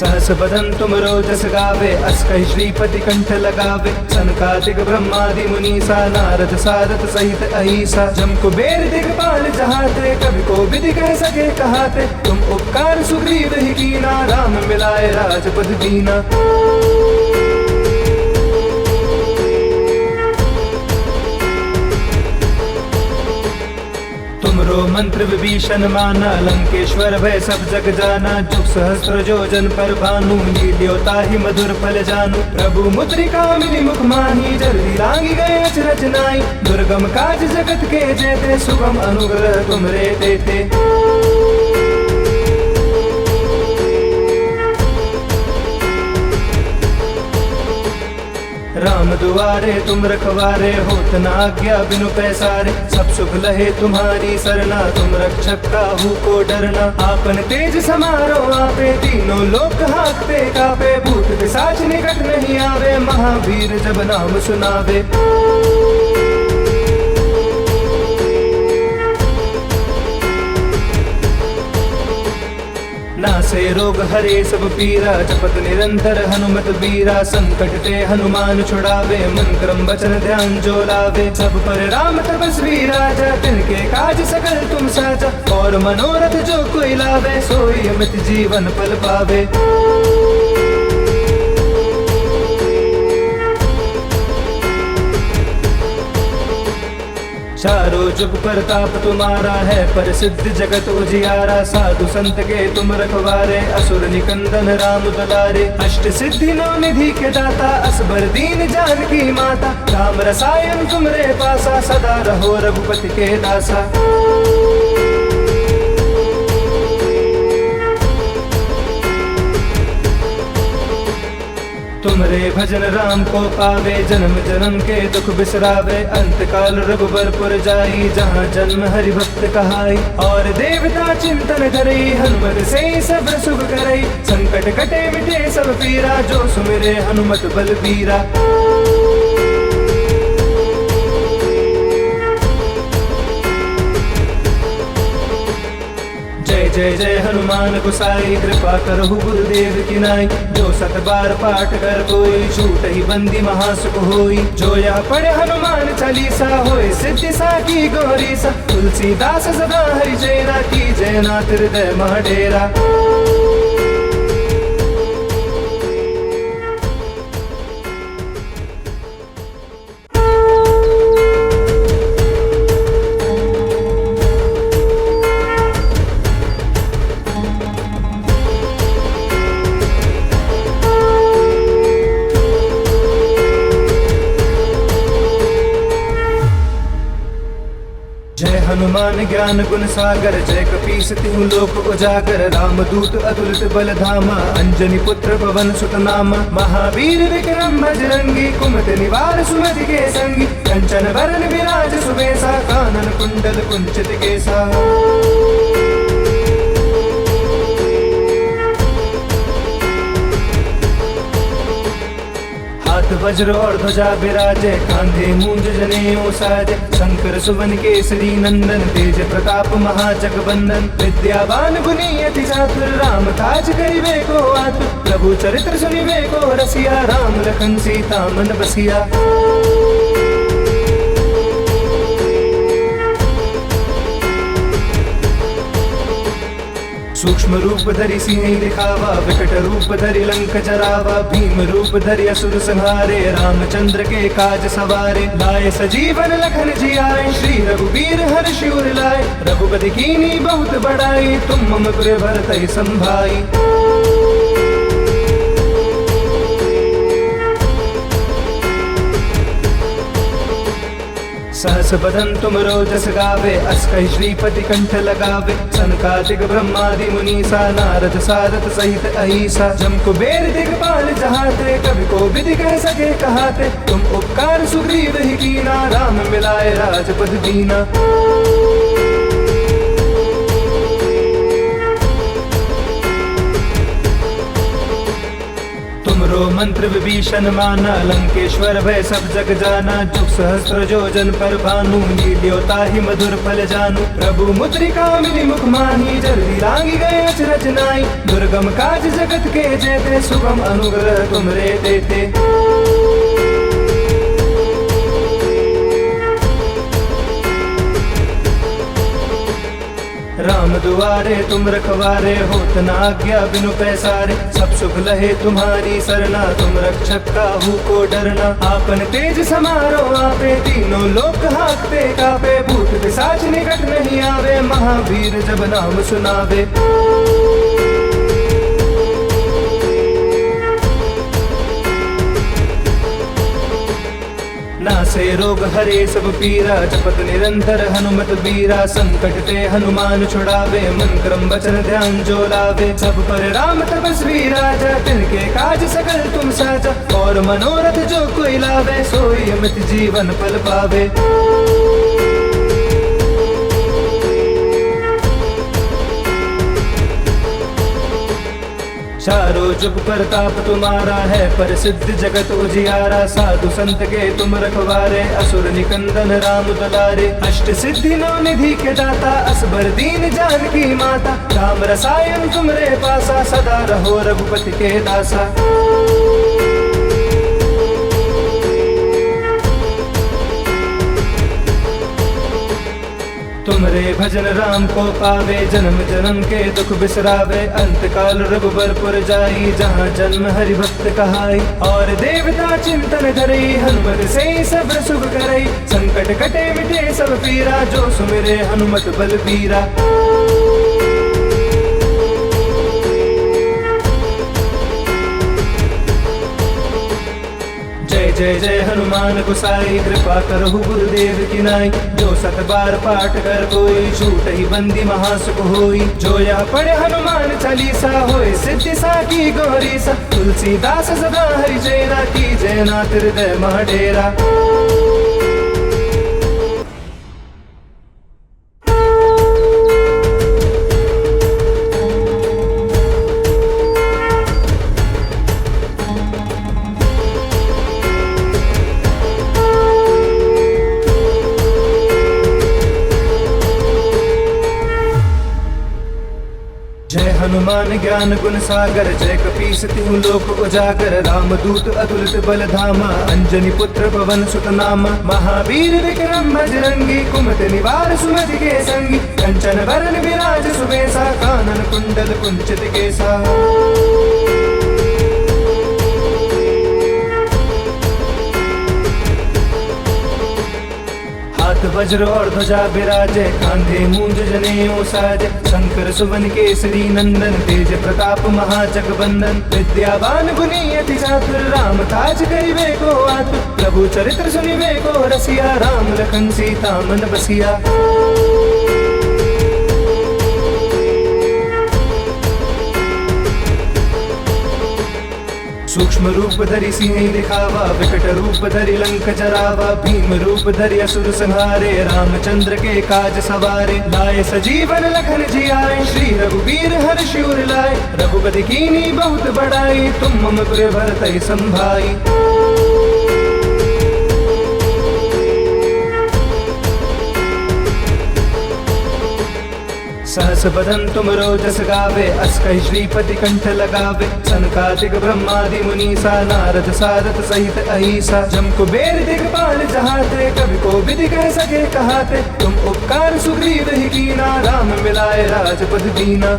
सहस बदन तुम रोजस गावे, अस कहि श्रीपति कंठ लगावे। सनकादिक ब्रह्मादि मुनीसा, नारद सारद सहित अहिसा। जम कुबेर दिगपाल जहाते, कवि को विधि कह सके कहाते। तुम उपकार सुग्रीव ही कीना, राम मिलाए राजपद दीना। तुमरो मंत्र विभीषण माना, लंकेश्वर भय सब जग जाना। जुग सहस्त्र जोजन पर भानु, लील्यो ताहि मधुर फल जानू। प्रभु मुद्रिका मिली मुख माही, जल्दी लांगी गए अचरज नाई। दुर्गम काज जगत के जेते, सुगम अनुग्रह तुमरे देते। राम दुआरे तुम रखवारे, होत न आज्ञा बिनु पैसारे। सब सुख लहे तुम्हारी सरना, तुम रक्षक काहू को डरना। आपन तेज समारो आपे, तीनों लोक हाकते कापे। भूत पिशाच निकट नहीं आवे, महावीर जब नाम सुनावे। नासे रोग हरे सब पीरा, जपत निरंतर हनुमत बीरा। संकट ते हनुमान छुड़ावे, मन क्रम वचन ध्यान जो लावे। सब पर राम तपस्वी राजा, तिनके काज सकल तुम साजा। और मनोरथ जो कोई लावे, सोई अमित जीवन फल पावे। चारों जुग प्रताप तुम्हारा है, प्रसिद्ध जगत उजियारा। साधु संत के तुम रखवारे, असुर निकंदन राम दुलारे। अष्ट सिद्धि नौ निधि के दाता, असबर दीन जानकी माता। राम रसायन तुमरे पासा, सदा रहो रघुपति के दासा। तुमरे भजन राम को पावे, जन्म जन्म के दुख बिसरावे। अंत काल रघुबरपुर जाई, जहाँ जन्म हरि भक्त कहाई। और देवता चिंतन करई, हनुमत से सब सुख करई। संकट कटे मिटे सब पीरा, जो सुमिरे हनुमत बलबीरा। जय जय जय हनुमान गोसाई, कृपा करहु गुरुदेव की नाई। जो सत बार पाठ कर कोई, छूट ही बंदी महासुख होई। जो यह पढ़े हनुमान चालीसा, होए सिद्धि साकी गौरीसा। तुलसीदास सदा हरि चेरा, की जय नाथ हृदय मह डेरा। हनुमान ज्ञान गुण सागर, जय कपीस तिहु लोक उजागर। राम दूत अतुलित बल धामा, अंजनी पुत्र पवन सुत नामा। महावीर विक्रम बजरंगी, कुमति निवार सुमति के संगी। कंचन वरण विराज सुबेसा, कानन कुंडल कुंचित केसा। हाथ वज्र और ध्वजा विराजे, कांधे मूंज जनेऊ साजे। शंकर सुवन केसरी नंदन, तेज प्रताप महाजग बंदन। विद्यावान गुणी अति चातुर, राम काज करिबे को आतुर। प्रभु चरित्र सुनिबे को रसिया, राम लखन सीता मन बसिया। सूक्ष्म रूप धरि सिंह दिखावा, विकट रूप धरि लंक जरावा। भीम रूप धरि असुर संहारे, रामचंद्र के काज सवारे। लाए सजीवन लखन जियाए, श्री रघुवीर हर्षि उर लाए। रघुपति कीन्ही बहुत बड़ाई, तुम मम प्रिय भरतहि संभाई। सहस बदन तुम रोजस गावे, अस कहि श्रीपति कंठ लगावे। सनकादिक ब्रह्मादि मुनीसा, नारद सारद सहित अहिसा। जम कुबेर दिगपाल जहाते, कवि को विधि कह सके कहाते। तुम उपकार सुग्रीव ही कीना, राम मिलाए राजपद दीना। तुमरो मंत्र विभीषण माना, लंकेश्वर भय सब जग जाना। जुग सहस्त्र जोजन पर भानु, लील्योता ही मधुर फल जानू। प्रभु मुद्रिका मिली मुख माही, जल्दी लागी गए अचरज नाई। दुर्गम काज जगत के जेते, सुगम अनुग्रह तुमरे देते। राम दुआरे तुम रखवारे, होत न आज्ञा बिनु पैसारे। सब सुख लहे तुम्हारी सरना, तुम रक्षक काहू को डरना। आपन तेज समारो आपे, तीनों लोक हाँकते कापे। भूत पिशाच निकट नहीं आवे, महावीर जब नाम सुनावे। नासे रोग हरे सब पीरा, जपत निरंतर हनुमत बीरा। संकट ते हनुमान छुड़ावे, मन क्रम वचन ध्यान जो लावे। सब पर राम तपस्वी राजा, तिनके काज सकल तुम साजा। और मनोरथ जो कोई लावे, सोई अमित जीवन फल पावे। चारों जुग प्रताप तुम्हारा है, पर सिद्ध जगत उजियारा। साधु संत के तुम रखवारे, असुर निकंदन राम दुलारे। अष्ट सिद्धि नौ निधि के दाता, असबर दीन जानकी माता। राम रसायन तुमरे पासा, सदा रहो रघुपति के दासा। तुमरे भजन राम को पावे, जन्म जन्म के दुख बिसरावे। अंत काल रघुबरपुर जाई, जहाँ जन्म हरि भक्त कहाई। और देवता चिंतन धरई, हनुमत से सब सुख करई। संकट कटे मिटे सब पीरा, जो सुमिरे हनुमत बलबीरा। जय जय हनुमान गोसाई, कृपा करहु गुरुदेव की नाई। जो सत बार पाठ कर कोई, छूट ही बंदी महासुख होई। जो यह पढ़े हनुमान चालीसा, होए सिद्धि साकी गौरी सा। तुलसीदास सदा हरि चेरा, की जय नाथ हृदय मह डेरा। हनुमान ज्ञान गुण सागर, जय कपीस तिहु लोक उजागर। रामदूत अतुलित बल धामा, अंजनी पुत्र पवन सुत नामा। महावीर विक्रम बजरंगी, कुमति निवार सुमति के संगी। कंचन वरन विराज सुबेसा, कानन कुंडल कुंचित केसा। हाथ वज्र और ध्वजा विराजे, कांधे मूंज जनेऊ साजे। शंकर सुवन केसरी नंदन, तेज प्रताप महाजगबंदन। विद्यावान गुणी अति चातुर, राम काज करिबे को आतुर। प्रभु चरित्र सुनिबे को रसिया, राम लखन सीता मन बसिया। सूक्ष्म रूप धरि सिंह दिखावा, विकट रूप धरि लंक जरावा। भीम रूप धरि असुर संहारे, रामचंद्र के काज सवारे। लाए सजीवन लखन जियाए, श्री रघुवीर हर्षि उर लाए। रघुपति कीन्ही बहुत बड़ाई, तुम मम प्रिय भरतहि संभाई। सहस बदन तुम रोजस गावे, अस कहि श्रीपति कंठ लगावे। सनकादिक ब्रह्मादि मुनीसा, नारद सारद सहित अहिसा। जम कुबेर दिगपाल जहाते, कवि को विधि कह सके कहाते। तुम उपकार सुग्रीव ही कीना, राम मिलाए राजपद दीना।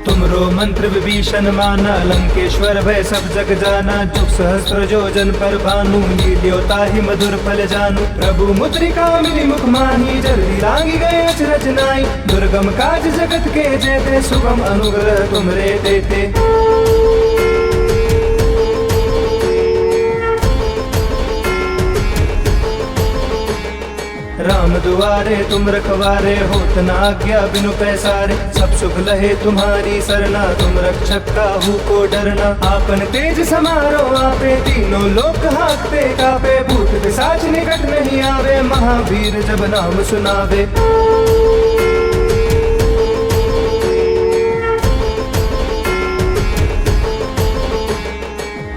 तुमरो मंत्र विभीषण माना, लंकेश्वर भय सब जग जाना। जुग सहस्त्र जोजन पर भानु, लील्योता ही मधुर फल जानू। प्रभु मुद्रिका मिली मुख माही, जल्दी लागी गए अचरज नाई। दुर्गम काज जगत के जेते, सुगम अनुग्रह तुमरे देते। राम दुआरे तुम रखवारे, होत न आज्ञा बिनु पैसारे। सब सुख लहे तुम्हारी सरना, तुम रक्षक काहू को डरना। आपन तेज समारो आपे, तीनों लोक हाँकते कापे। भूत पिशाच निकट नहीं आवे, महावीर जब नाम सुनावे।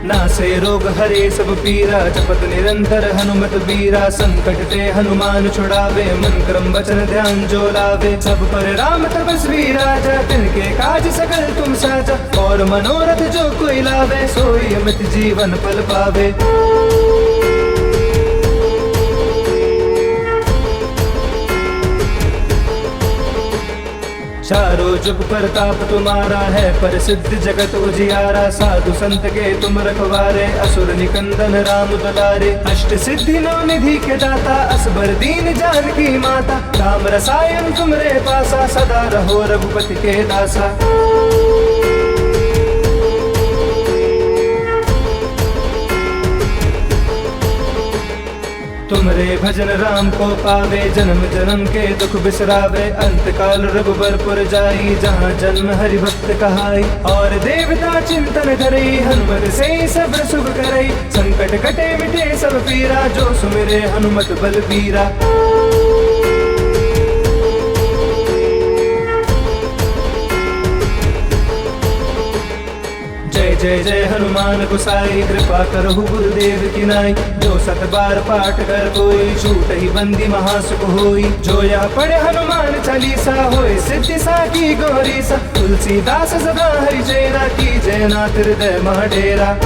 नासे रोग हरे सब पीरा, जपत निरंतर हनुमत बीरा। संकट ते हनुमान छुड़ावे, मन क्रम वचन ध्यान जो लावे। सब पर राम तपस्वी राजा, तिनके काज सकल तुम साजा। और मनोरथ जो कोई लावे, सोई अमित जीवन पल पावे। चारों जुग प्रताप तुम्हारा है, पर सिद्ध जगत उजियारा। साधु संत के तुम रखवारे, असुर निकंदन राम दुलारे। अष्ट सिद्धि नौ निधि के दाता, असबर दीन जानकी माता। राम रसायन तुमरे पासा, सदा रहो रघुपति के दासा। तुमरे भजन राम को पावे, जन्म जन्म के दुख बिसरावे। अंत काल रघुबरपुर जाई, जहाँ जन्म हरि भक्त कहाई। और देवता चिंतन करई, हनुमत से सब सुख करई। संकट कटे मिटे सब पीरा, जो सुमिरे हनुमत बलबीरा। जय जय जय हनुमान गोसाई, कृपा करहु गुरुदेव की नाई। जो सत बार पाठ कर कोई, छूट ही बंदी महासुख होई। जो या पढ़े हनुमान चालीसा, होए सिद्धि साकी गौरी सा। तुलसीदास सदा हरि चेरा, की जय नाथ हृदय मह डेरा।